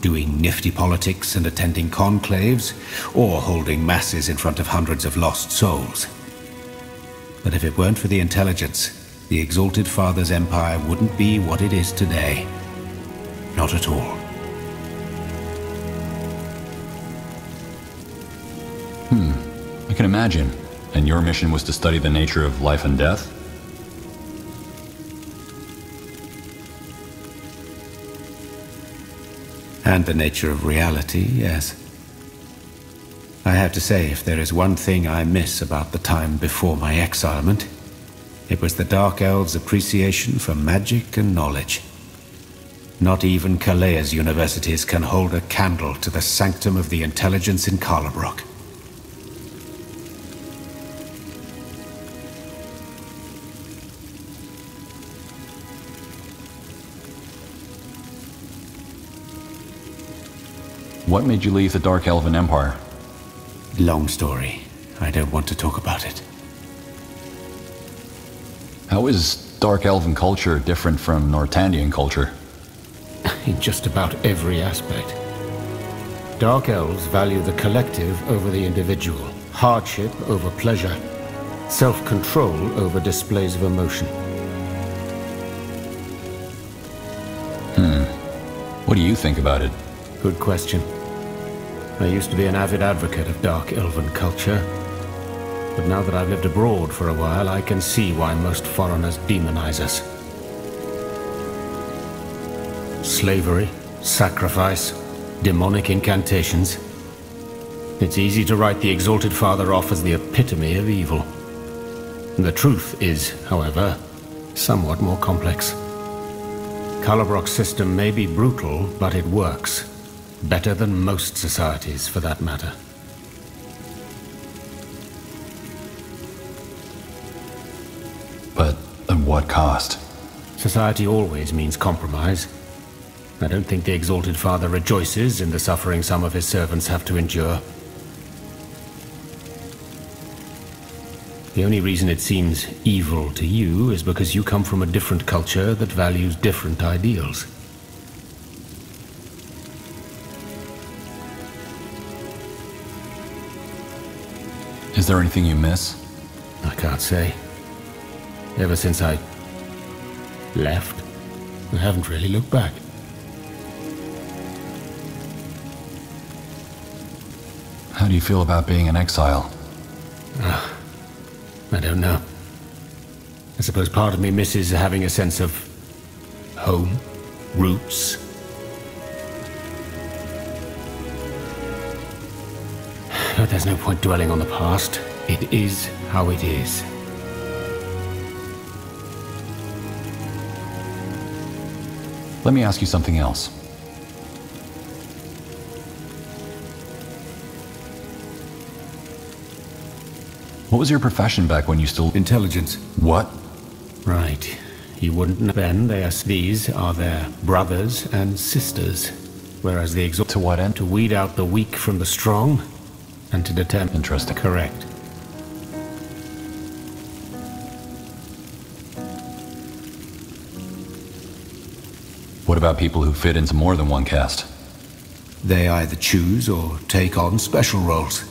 doing nifty politics and attending conclaves, or holding masses in front of hundreds of lost souls. But if it weren't for the intelligence, the Exalted Father's empire wouldn't be what it is today. Not at all. I can imagine. And your mission was to study the nature of life and death? And the nature of reality, yes. I have to say, if there is one thing I miss about the time before my exilement, it was the Dark Elves' appreciation for magic and knowledge. Not even Kalea's universities can hold a candle to the sanctum of the intelligence in Karlabrock. What made you leave the Dark Elven Empire? Long story. I don't want to talk about it. How is Dark Elven culture different from Nortandian culture? In just about every aspect. Dark Elves value the collective over the individual, hardship over pleasure, self-control over displays of emotion. What do you think about it? Good question. I used to be an avid advocate of Dark Elven culture, but now that I've lived abroad for a while, I can see why most foreigners demonize us. Slavery, sacrifice, demonic incantations. It's easy to write the Exalted Father off as the epitome of evil. The truth is, however, somewhat more complex. Calabrock's system may be brutal, but it works. Better than most societies, for that matter. But at what cost? Society always means compromise. I don't think the Exalted Father rejoices in the suffering some of his servants have to endure. The only reason it seems evil to you is because you come from a different culture that values different ideals. Is there anything you miss? I can't say. Ever since I left, I haven't really looked back. How do you feel about being in exile? I don't know. I suppose part of me misses having a sense of home, roots. But there's no point dwelling on the past. It is how it is. Let me ask you something else. What was your profession back when you still... Intelligence. What? Right. You wouldn't know then. These are their brothers and sisters. Whereas the exalt... To what end? To weed out the weak from the strong, and to determine... Interesting. Correct. What about people who fit into more than one caste? They either choose or take on special roles.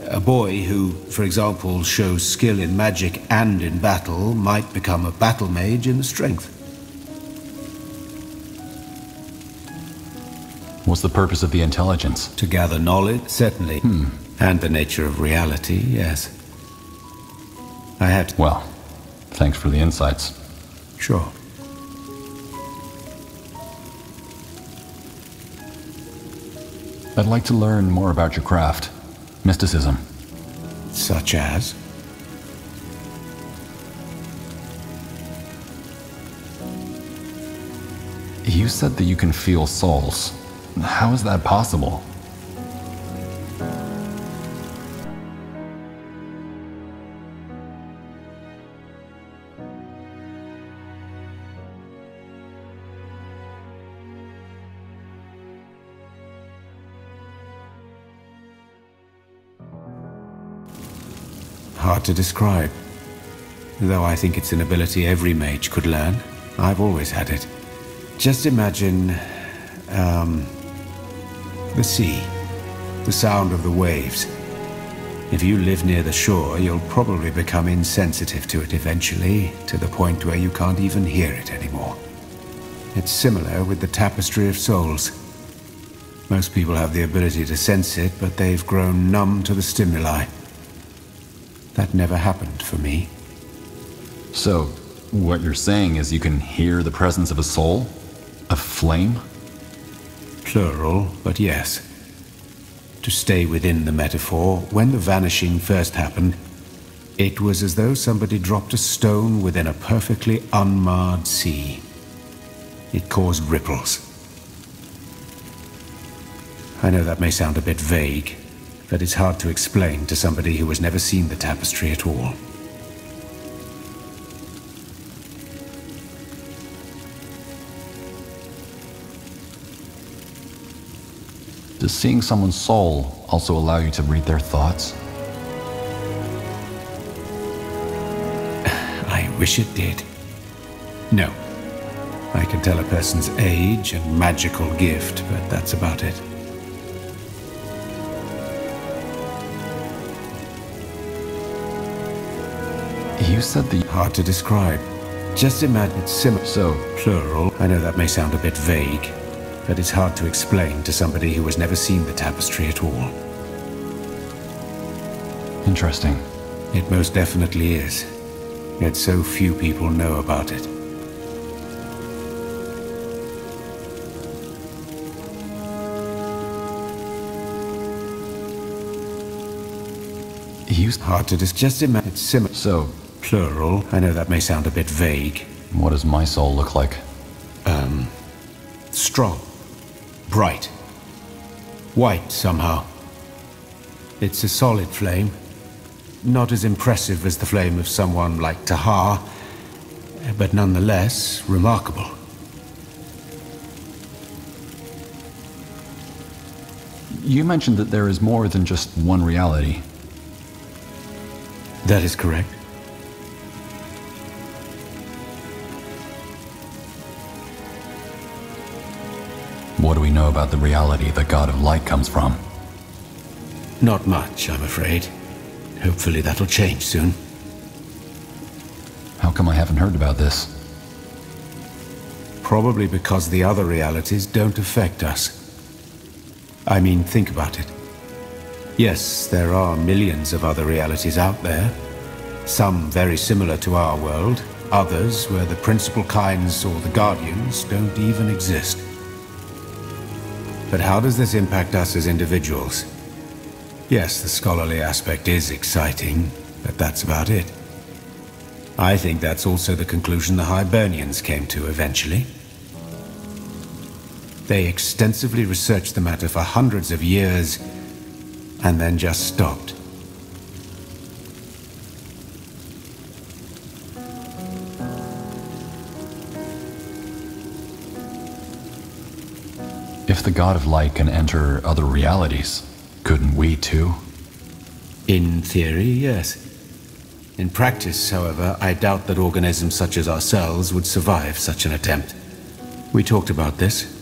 A boy who, for example, shows skill in magic and in battle might become a battle mage in the strength. What's the purpose of the intelligence? To gather knowledge, certainly. And the nature of reality, yes. I had to... Well, thanks for the insights. Sure. I'd like to learn more about your craft. Mysticism. Such as? You said that you can feel souls. How is that possible? Hard to describe. Though I think it's an ability every mage could learn. I've always had it. Just imagine, the sea. The sound of the waves. If you live near the shore, you'll probably become insensitive to it eventually, to the point where you can't even hear it anymore. It's similar with the tapestry of souls. Most people have the ability to sense it, but they've grown numb to the stimuli. That never happened for me. So, what you're saying is you can hear the presence of a soul? A flame? Plural, but yes. To stay within the metaphor, when the vanishing first happened, it was as though somebody dropped a stone within a perfectly unmarred sea. It caused ripples. I know that may sound a bit vague, but it's hard to explain to somebody who has never seen the tapestry at all. Does seeing someone's soul also allow you to read their thoughts? I wish it did. No. I can tell a person's age and magical gift, but that's about it. You said the... Hard to describe. Just imagine it's similar. So, plural. I know that may sound a bit vague, but it's hard to explain to somebody who has never seen the tapestry at all. Interesting. It most definitely is. Yet so few people know about it. Hard to just imagine it's similar. So, plural. I know that may sound a bit vague. What does my soul look like? Strong. Bright. White, somehow. It's a solid flame. Not as impressive as the flame of someone like Tahar, but nonetheless remarkable. You mentioned that there is more than just one reality. That is correct. What do we know about the reality the God of Light comes from? Not much, I'm afraid. Hopefully that'll change soon. How come I haven't heard about this? Probably because the other realities don't affect us. I mean, think about it. Yes, there are millions of other realities out there. Some very similar to our world, others where the principal kinds or the guardians don't even exist. But how does this impact us as individuals? Yes, the scholarly aspect is exciting, but that's about it. I think that's also the conclusion the Hibernians came to eventually. They extensively researched the matter for hundreds of years, and then just stopped. If the God of Light can enter other realities, couldn't we too? In theory, yes. In practice, however, I doubt that organisms such as ourselves would survive such an attempt. We talked about this,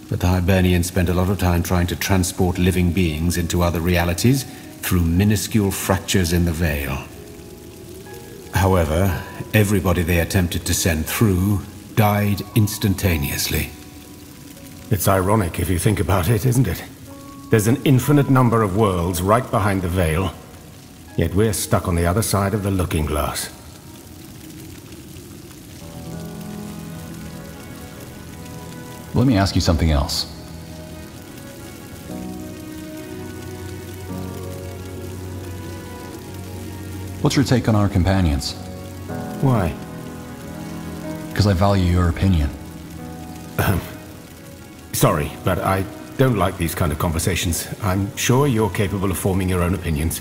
but the Hibernians spent a lot of time trying to transport living beings into other realities through minuscule fractures in the veil. However, everybody they attempted to send through died instantaneously. It's ironic if you think about it, isn't it? There's an infinite number of worlds right behind the veil, yet we're stuck on the other side of the looking glass. Let me ask you something else. What's your take on our companions? Why? Because I value your opinion. Sorry, but I don't like these kind of conversations. I'm sure you're capable of forming your own opinions.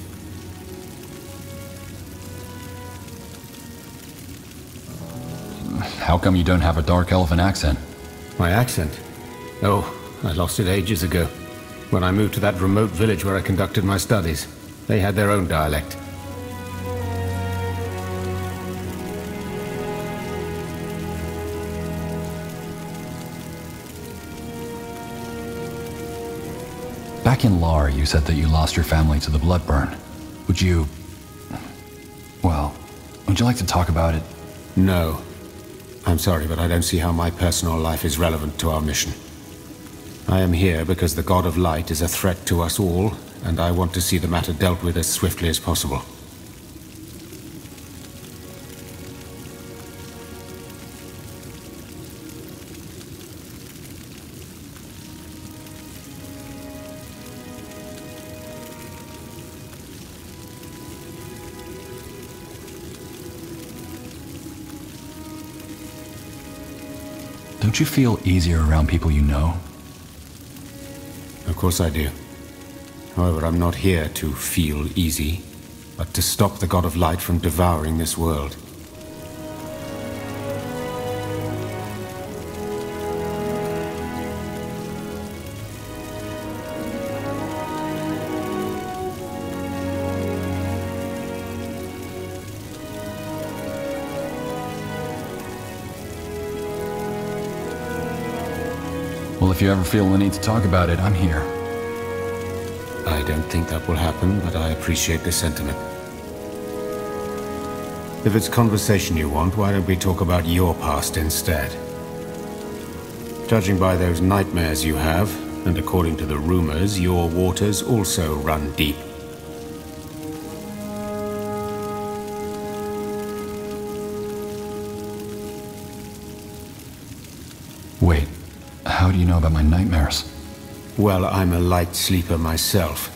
How come you don't have a dark elven accent? My accent? Oh, I lost it ages ago. When I moved to that remote village where I conducted my studies. They had their own dialect. Back in Lar, you said that you lost your family to the Bloodburn. Would you... well, would you like to talk about it? No. I'm sorry, but I don't see how my personal life is relevant to our mission. I am here because the God of Light is a threat to us all, and I want to see the matter dealt with as swiftly as possible. Don't you feel easier around people you know? Of course I do. However, I'm not here to feel easy, but to stop the God of Light from devouring this world. Well, if you ever feel the need to talk about it, I'm here. I don't think that will happen, but I appreciate the sentiment. If it's conversation you want, why don't we talk about your past instead? Judging by those nightmares you have, and according to the rumors, your waters also run deep. Wait, how do you know about my nightmares? Well, I'm a light sleeper myself.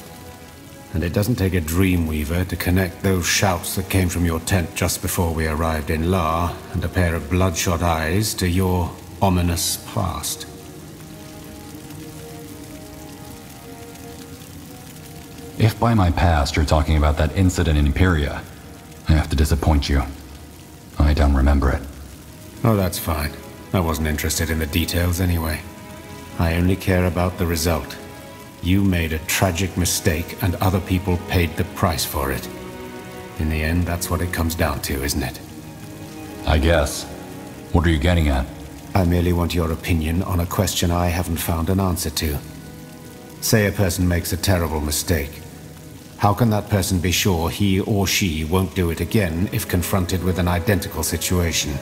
And it doesn't take a dreamweaver to connect those shouts that came from your tent just before we arrived in La, and a pair of bloodshot eyes to your ominous past. If by my past you're talking about that incident in Imperia, I have to disappoint you. I don't remember it. Oh, that's fine. I wasn't interested in the details anyway. I only care about the result. You made a tragic mistake and other people paid the price for it. In the end, that's what it comes down to, isn't it? I guess. What are you getting at? I merely want your opinion on a question I haven't found an answer to. Say a person makes a terrible mistake. How can that person be sure he or she won't do it again if confronted with an identical situation?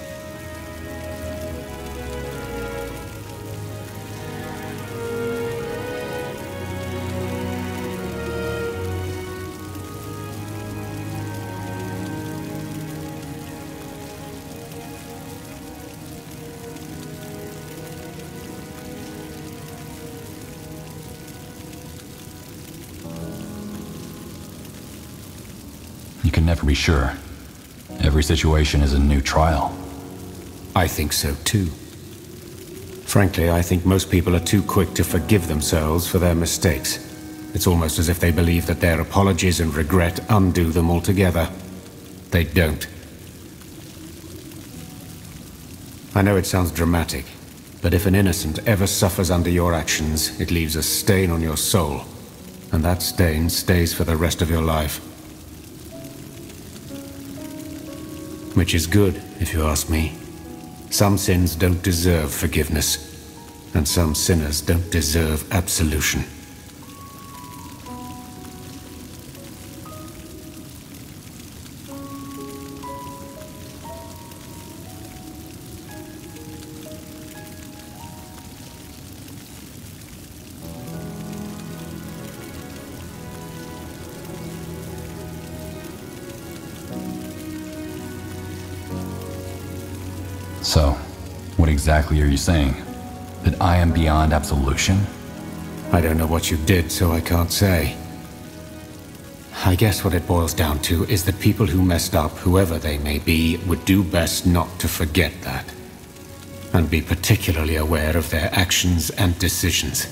You can never be sure. Every situation is a new trial. I think so too. Frankly, I think most people are too quick to forgive themselves for their mistakes. It's almost as if they believe that their apologies and regret undo them altogether. They don't. I know it sounds dramatic, but if an innocent ever suffers under your actions, it leaves a stain on your soul. And that stain stays for the rest of your life. Which is good, if you ask me. Some sins don't deserve forgiveness, and some sinners don't deserve absolution. So, what exactly are you saying? That I am beyond absolution? I don't know what you did, so I can't say. I guess what it boils down to is that people who messed up, whoever they may be, would do best not to forget that. And be particularly aware of their actions and decisions.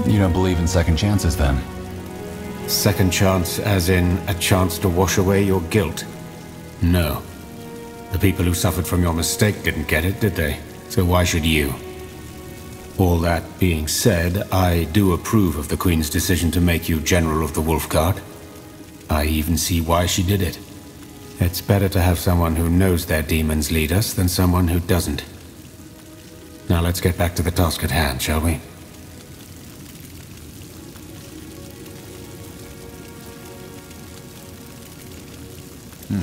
You don't believe in second chances, then? Second chance as in a chance to wash away your guilt? No. The people who suffered from your mistake didn't get it, did they? So why should you? All that being said, I do approve of the Queen's decision to make you General of the Wolf Guard. I even see why she did it. It's better to have someone who knows their demons lead us than someone who doesn't. Now let's get back to the task at hand, shall we?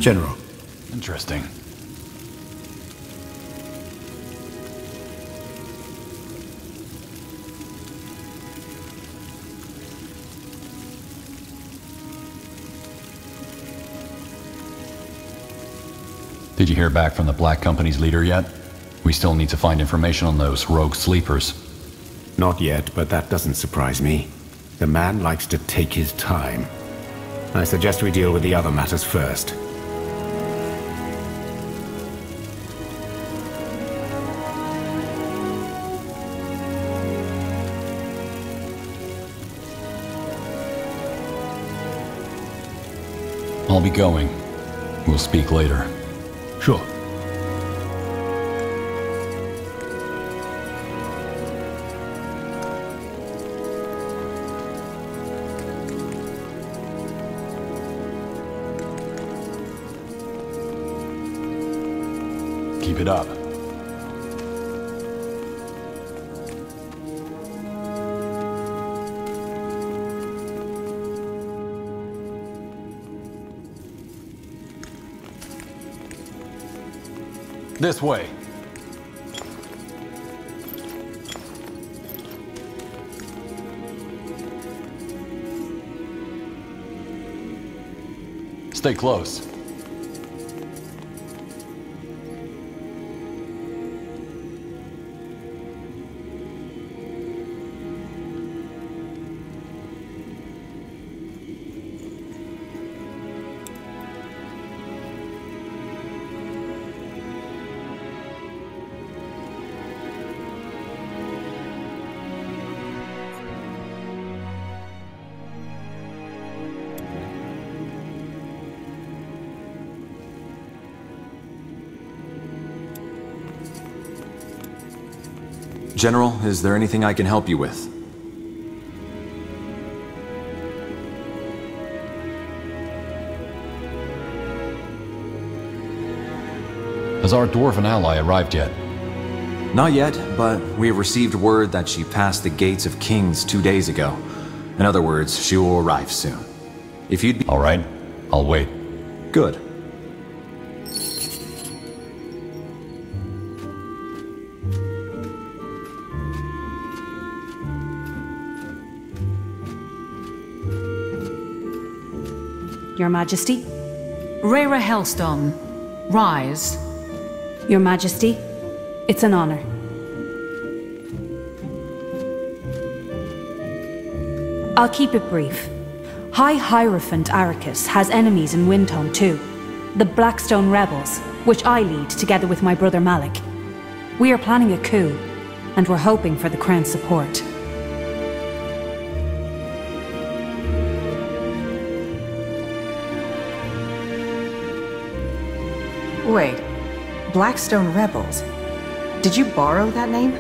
General. Interesting. Did you hear back from the Black Company's leader yet? We still need to find information on those rogue sleepers. Not yet, but that doesn't surprise me. The man likes to take his time. I suggest we deal with the other matters first. I'll be going. We'll speak later. Sure. Keep it up. This way. Stay close. General, is there anything I can help you with? Has our dwarven ally arrived yet? Not yet, but we have received word that she passed the gates of kings 2 days ago. In other words, she will arrive soon. If you'd be— All right, I'll wait. Good. Your Majesty? Rhaera Hellstone, rise. Your Majesty, it's an honor. I'll keep it brief. High Hierophant Arrakis has enemies in Windhome too. The Blackstone Rebels, which I lead together with my brother Malik. We are planning a coup, and we're hoping for the Crown's support. Wait, Blackstone Rebels? Did you borrow that name?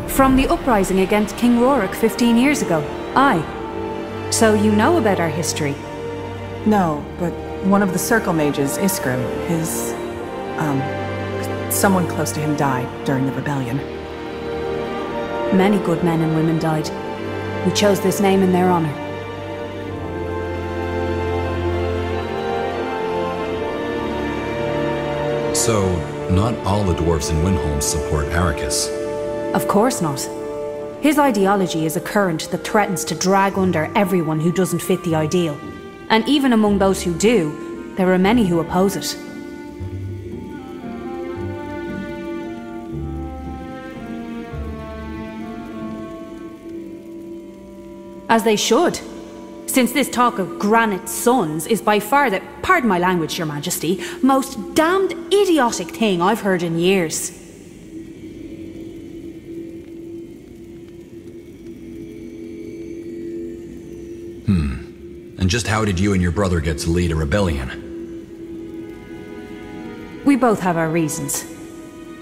From the uprising against King Rorik 15 years ago, aye. So you know about our history? No, but one of the Circle Mages, Iskrim, someone close to him died during the rebellion. Many good men and women died. We chose this name in their honor. So, not all the dwarves in Windhome support Arrakis. Of course not. His ideology is a current that threatens to drag under everyone who doesn't fit the ideal. And even among those who do, there are many who oppose it. As they should. Since this talk of Granite Sons is by far the, pardon my language, Your Majesty, most damned idiotic thing I've heard in years. And just how did you and your brother get to lead a rebellion? We both have our reasons.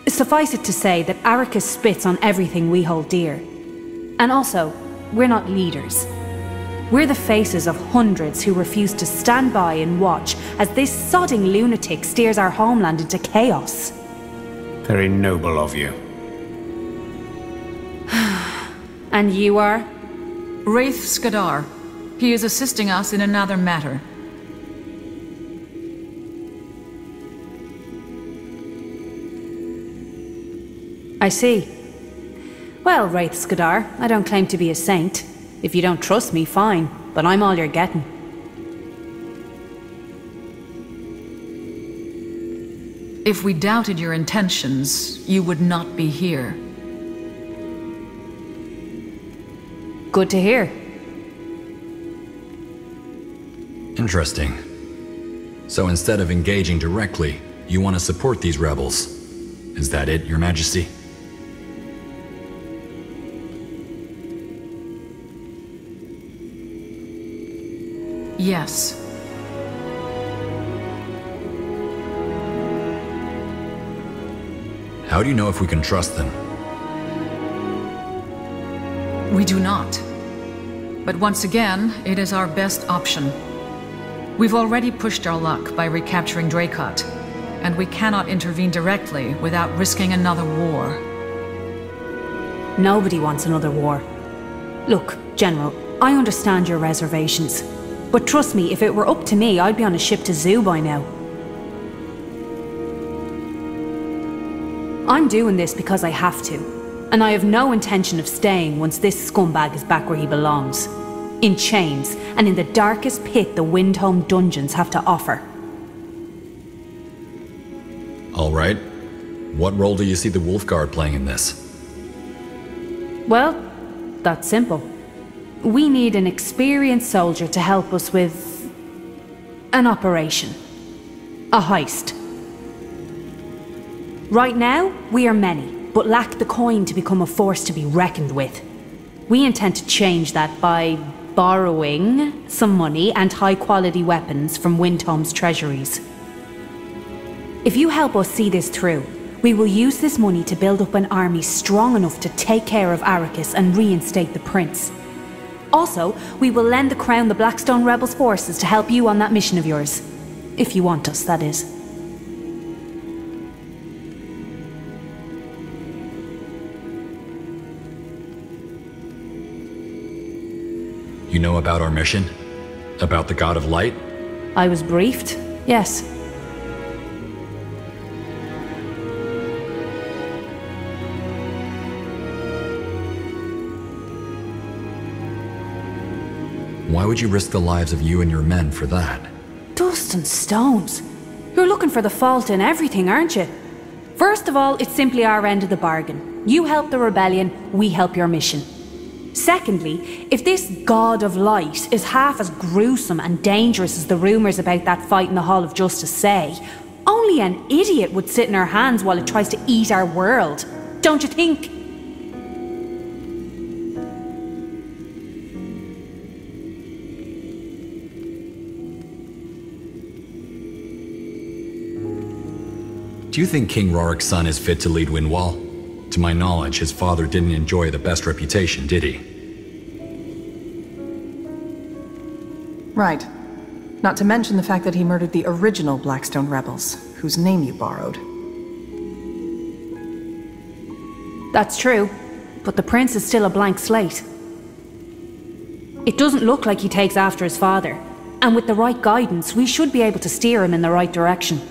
Suffice it to say that Arrakis spits on everything we hold dear. And also, we're not leaders. We're the faces of hundreds who refuse to stand by and watch as this sodding lunatic steers our homeland into chaos. Very noble of you. And you are? Wraith Skadar. He is assisting us in another matter. I see. Well, Wraith Skadar, I don't claim to be a saint. If you don't trust me, fine, but I'm all you're getting. If we doubted your intentions, you would not be here. Good to hear. Interesting. So instead of engaging directly, you want to support these rebels. Is that it, Your Majesty? Yes. How do you know if we can trust them? We do not. But once again, it is our best option. We've already pushed our luck by recapturing Dracot. and we cannot intervene directly without risking another war. Nobody wants another war. Look, General, I understand your reservations. But trust me, if it were up to me, I'd be on a ship to Zoo by now. I'm doing this because I have to. And I have no intention of staying once this scumbag is back where he belongs. In chains, and in the darkest pit the Windhome dungeons have to offer. Alright. What role do you see the Wolfguard playing in this? Well, that's simple. We need an experienced soldier to help us with an operation. A heist. Right now, we are many, but lack the coin to become a force to be reckoned with. We intend to change that by borrowing some money and high-quality weapons from Windhome's treasuries. If you help us see this through, we will use this money to build up an army strong enough to take care of Arrakis and reinstate the prince. Also, we will lend the crown the Blackstone Rebels' forces to help you on that mission of yours. If you want us, that is. You know about our mission? About the God of Light? I was briefed, yes. Why would you risk the lives of you and your men for that? Dust and stones. You're looking for the fault in everything, aren't you? First of all, it's simply our end of the bargain. You help the rebellion, we help your mission. Secondly, if this God of Light is half as gruesome and dangerous as the rumours about that fight in the Hall of Justice say, only an idiot would sit in our hands while it tries to eat our world. Don't you think? Do you think King Rorik's son is fit to lead Windwall? To my knowledge, his father didn't enjoy the best reputation, did he? Right. Not to mention the fact that he murdered the original Blackstone rebels, whose name you borrowed. That's true, but the prince is still a blank slate. It doesn't look like he takes after his father, and with the right guidance, we should be able to steer him in the right direction.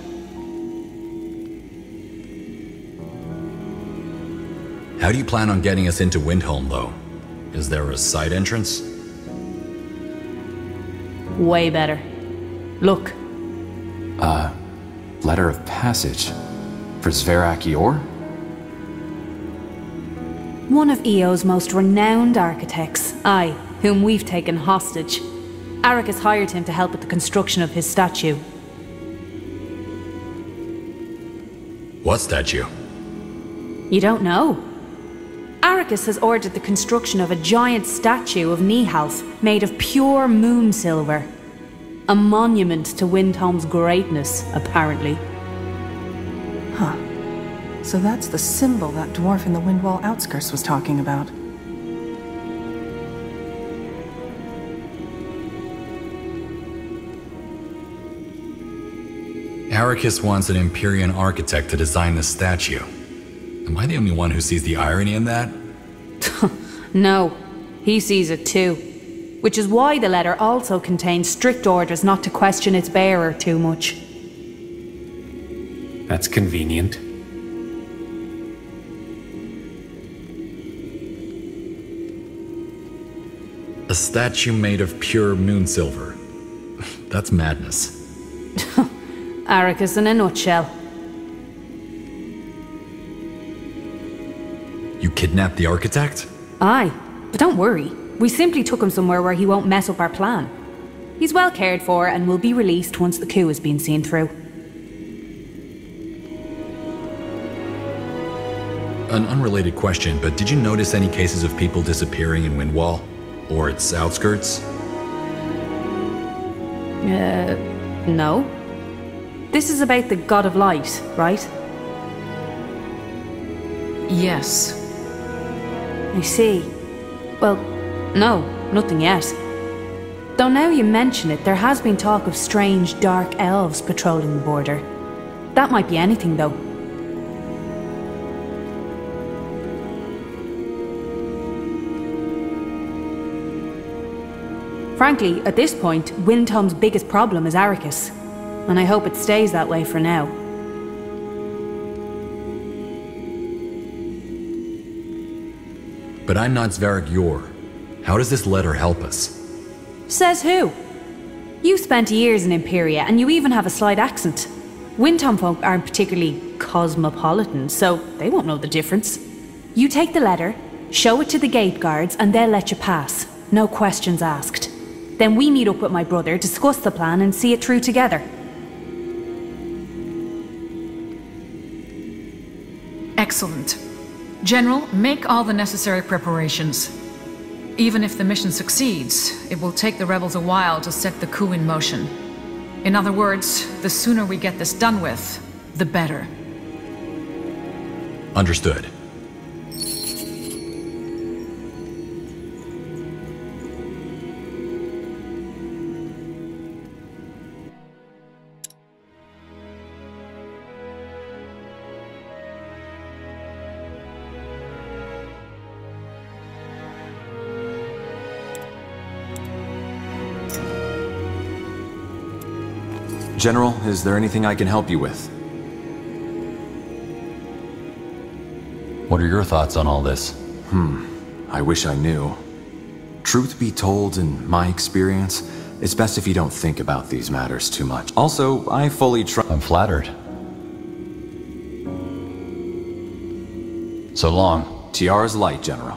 How do you plan on getting us into Windhome, though? Is there a side entrance? Way better. Look. Letter of passage. For Zverak Yor? One of EO's most renowned architects, whom we've taken hostage. Arrakis hired him to help with the construction of his statue. What statue? You don't know? Arrakis has ordered the construction of a giant statue of Nihalf made of pure moon silver. A monument to Windhome's greatness, apparently. Huh. So that's the symbol that dwarf in the Windwall outskirts was talking about. Arrakis wants an Empyrean architect to design this statue. Am I the only one who sees the irony in that? No, he sees it too. Which is why the letter also contains strict orders not to question its bearer too much. That's convenient. A statue made of pure moon silver. That's madness. Arrakis in a nutshell. You kidnapped the architect? Aye, but don't worry. We simply took him somewhere where he won't mess up our plan. He's well cared for and will be released once the coup has been seen through. An unrelated question, but did you notice any cases of people disappearing in Windwall? Or its outskirts? No. This is about the God of Light, right? Yes. I see. Well, no, nothing yet. Though now you mention it, there has been talk of strange dark elves patrolling the border. That might be anything, though. Frankly, at this point, Windhelm's biggest problem is Arrakis. And I hope it stays that way for now. But I'm not Svarek Yor. How does this letter help us? Says who? You spent years in Imperia, and you even have a slight accent. Windhelm folk aren't particularly cosmopolitan, so they won't know the difference. You take the letter, show it to the gate guards, and they'll let you pass. No questions asked. Then we meet up with my brother, discuss the plan, and see it through together. Excellent. General, make all the necessary preparations. Even if the mission succeeds, it will take the rebels a while to set the coup in motion. In other words, the sooner we get this done with, the better. Understood. General, is there anything I can help you with? What are your thoughts on all this? I wish I knew. Truth be told, in my experience, it's best if you don't think about these matters too much. Also, I fully trust— I'm flattered. So long. Tiara's light, General.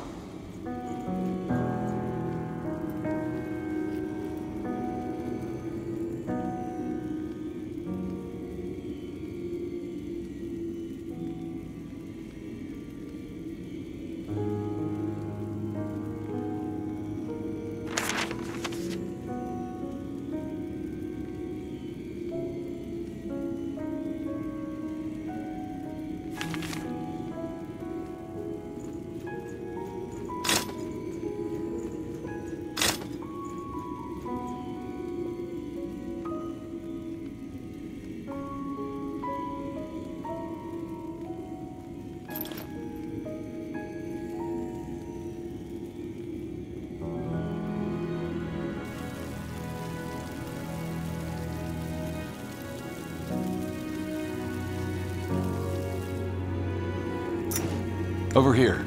Over here.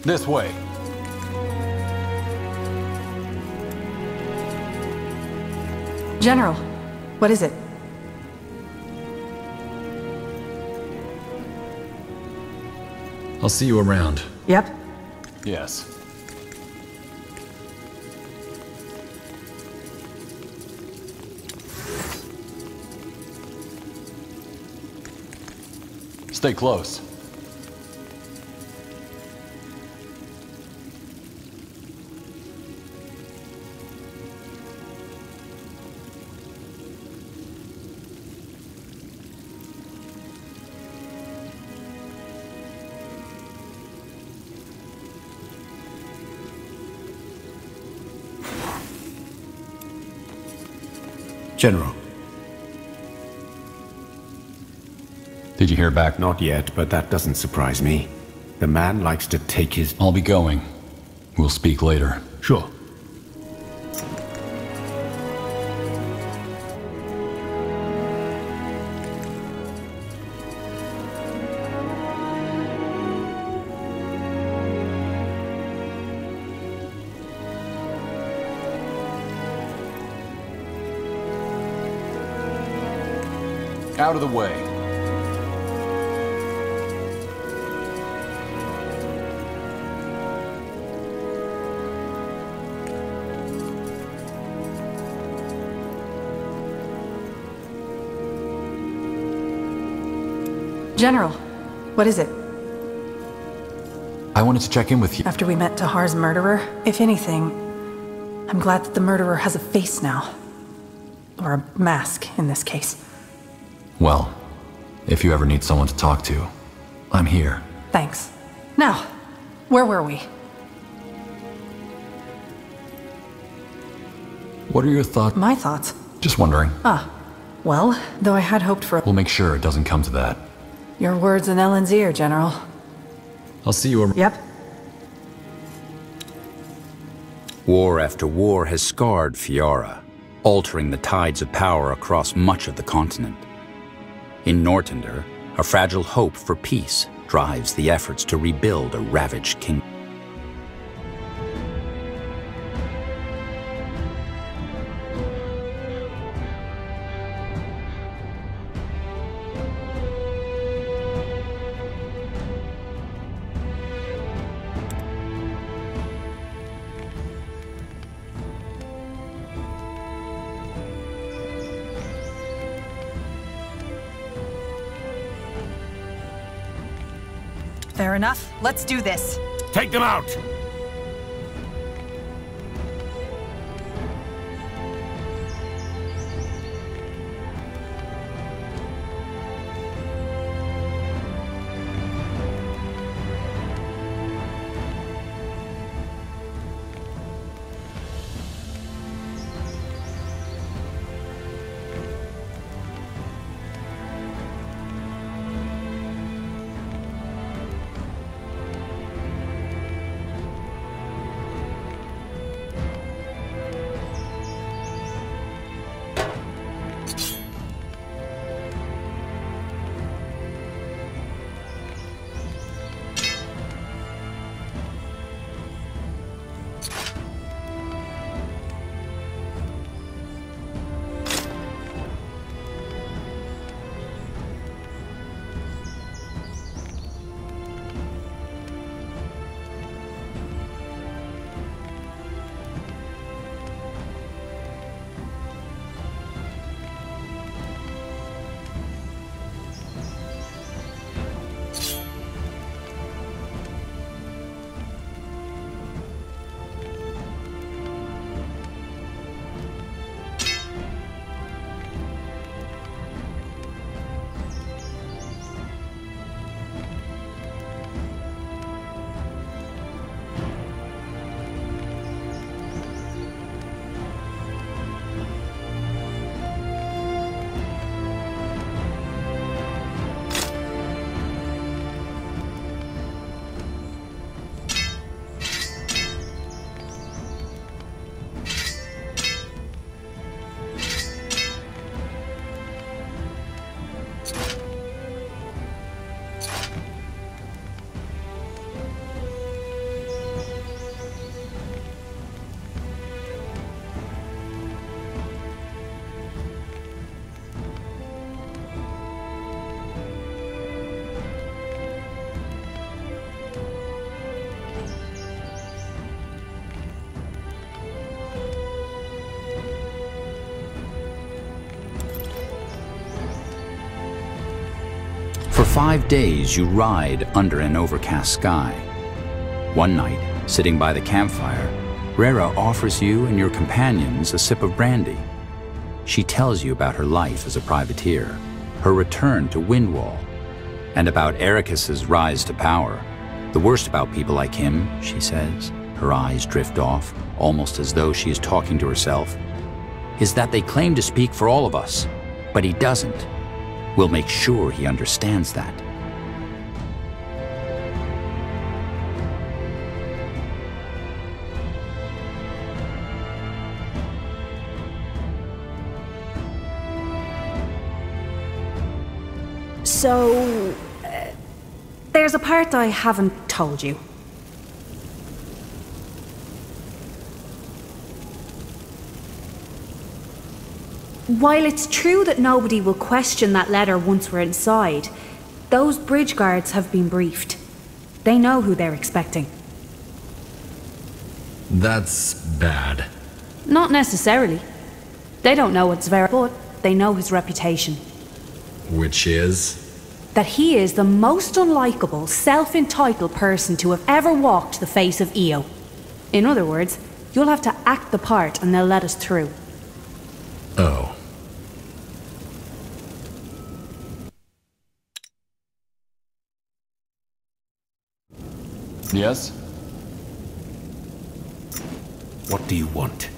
This way. General, what is it? I'll see you around. Yep. Yes. Stay close. General. Did you hear back? Not yet, but that doesn't surprise me. The man likes to take his... I'll be going. We'll speak later. Sure. Out of the way. General, what is it? I wanted to check in with you. After we met Tahar's murderer, if anything, I'm glad that the murderer has a face now. Or a mask, in this case. Well, if you ever need someone to talk to, I'm here. Thanks. Now, where were we? What are your thoughts? My thoughts? Just wondering. Well, though I had hoped for... We'll make sure it doesn't come to that. Your words in Ellen's ear, General. I'll see you... Yep. War after war has scarred Fiora, altering the tides of power across much of the continent. In Nortender, a fragile hope for peace drives the efforts to rebuild a ravaged kingdom. Fair enough. Let's do this. Take them out! For 5 days, you ride under an overcast sky. One night, sitting by the campfire, Rera offers you and your companions a sip of brandy. She tells you about her life as a privateer, her return to Windwall, and about Ericus's rise to power. The worst about people like him, she says, her eyes drift off, almost as though she is talking to herself, is that they claim to speak for all of us, but he doesn't. We'll make sure he understands that. So, there's a part I haven't told you. While it's true that nobody will question that letter once we're inside, those bridge guards have been briefed. They know who they're expecting. That's bad. Not necessarily. They don't know it's Vera, but they know his reputation. Which is? that he is the most unlikable, self-entitled person to have ever walked the face of Io. In other words, you'll have to act the part and they'll let us through. Oh. Yes? What do you want?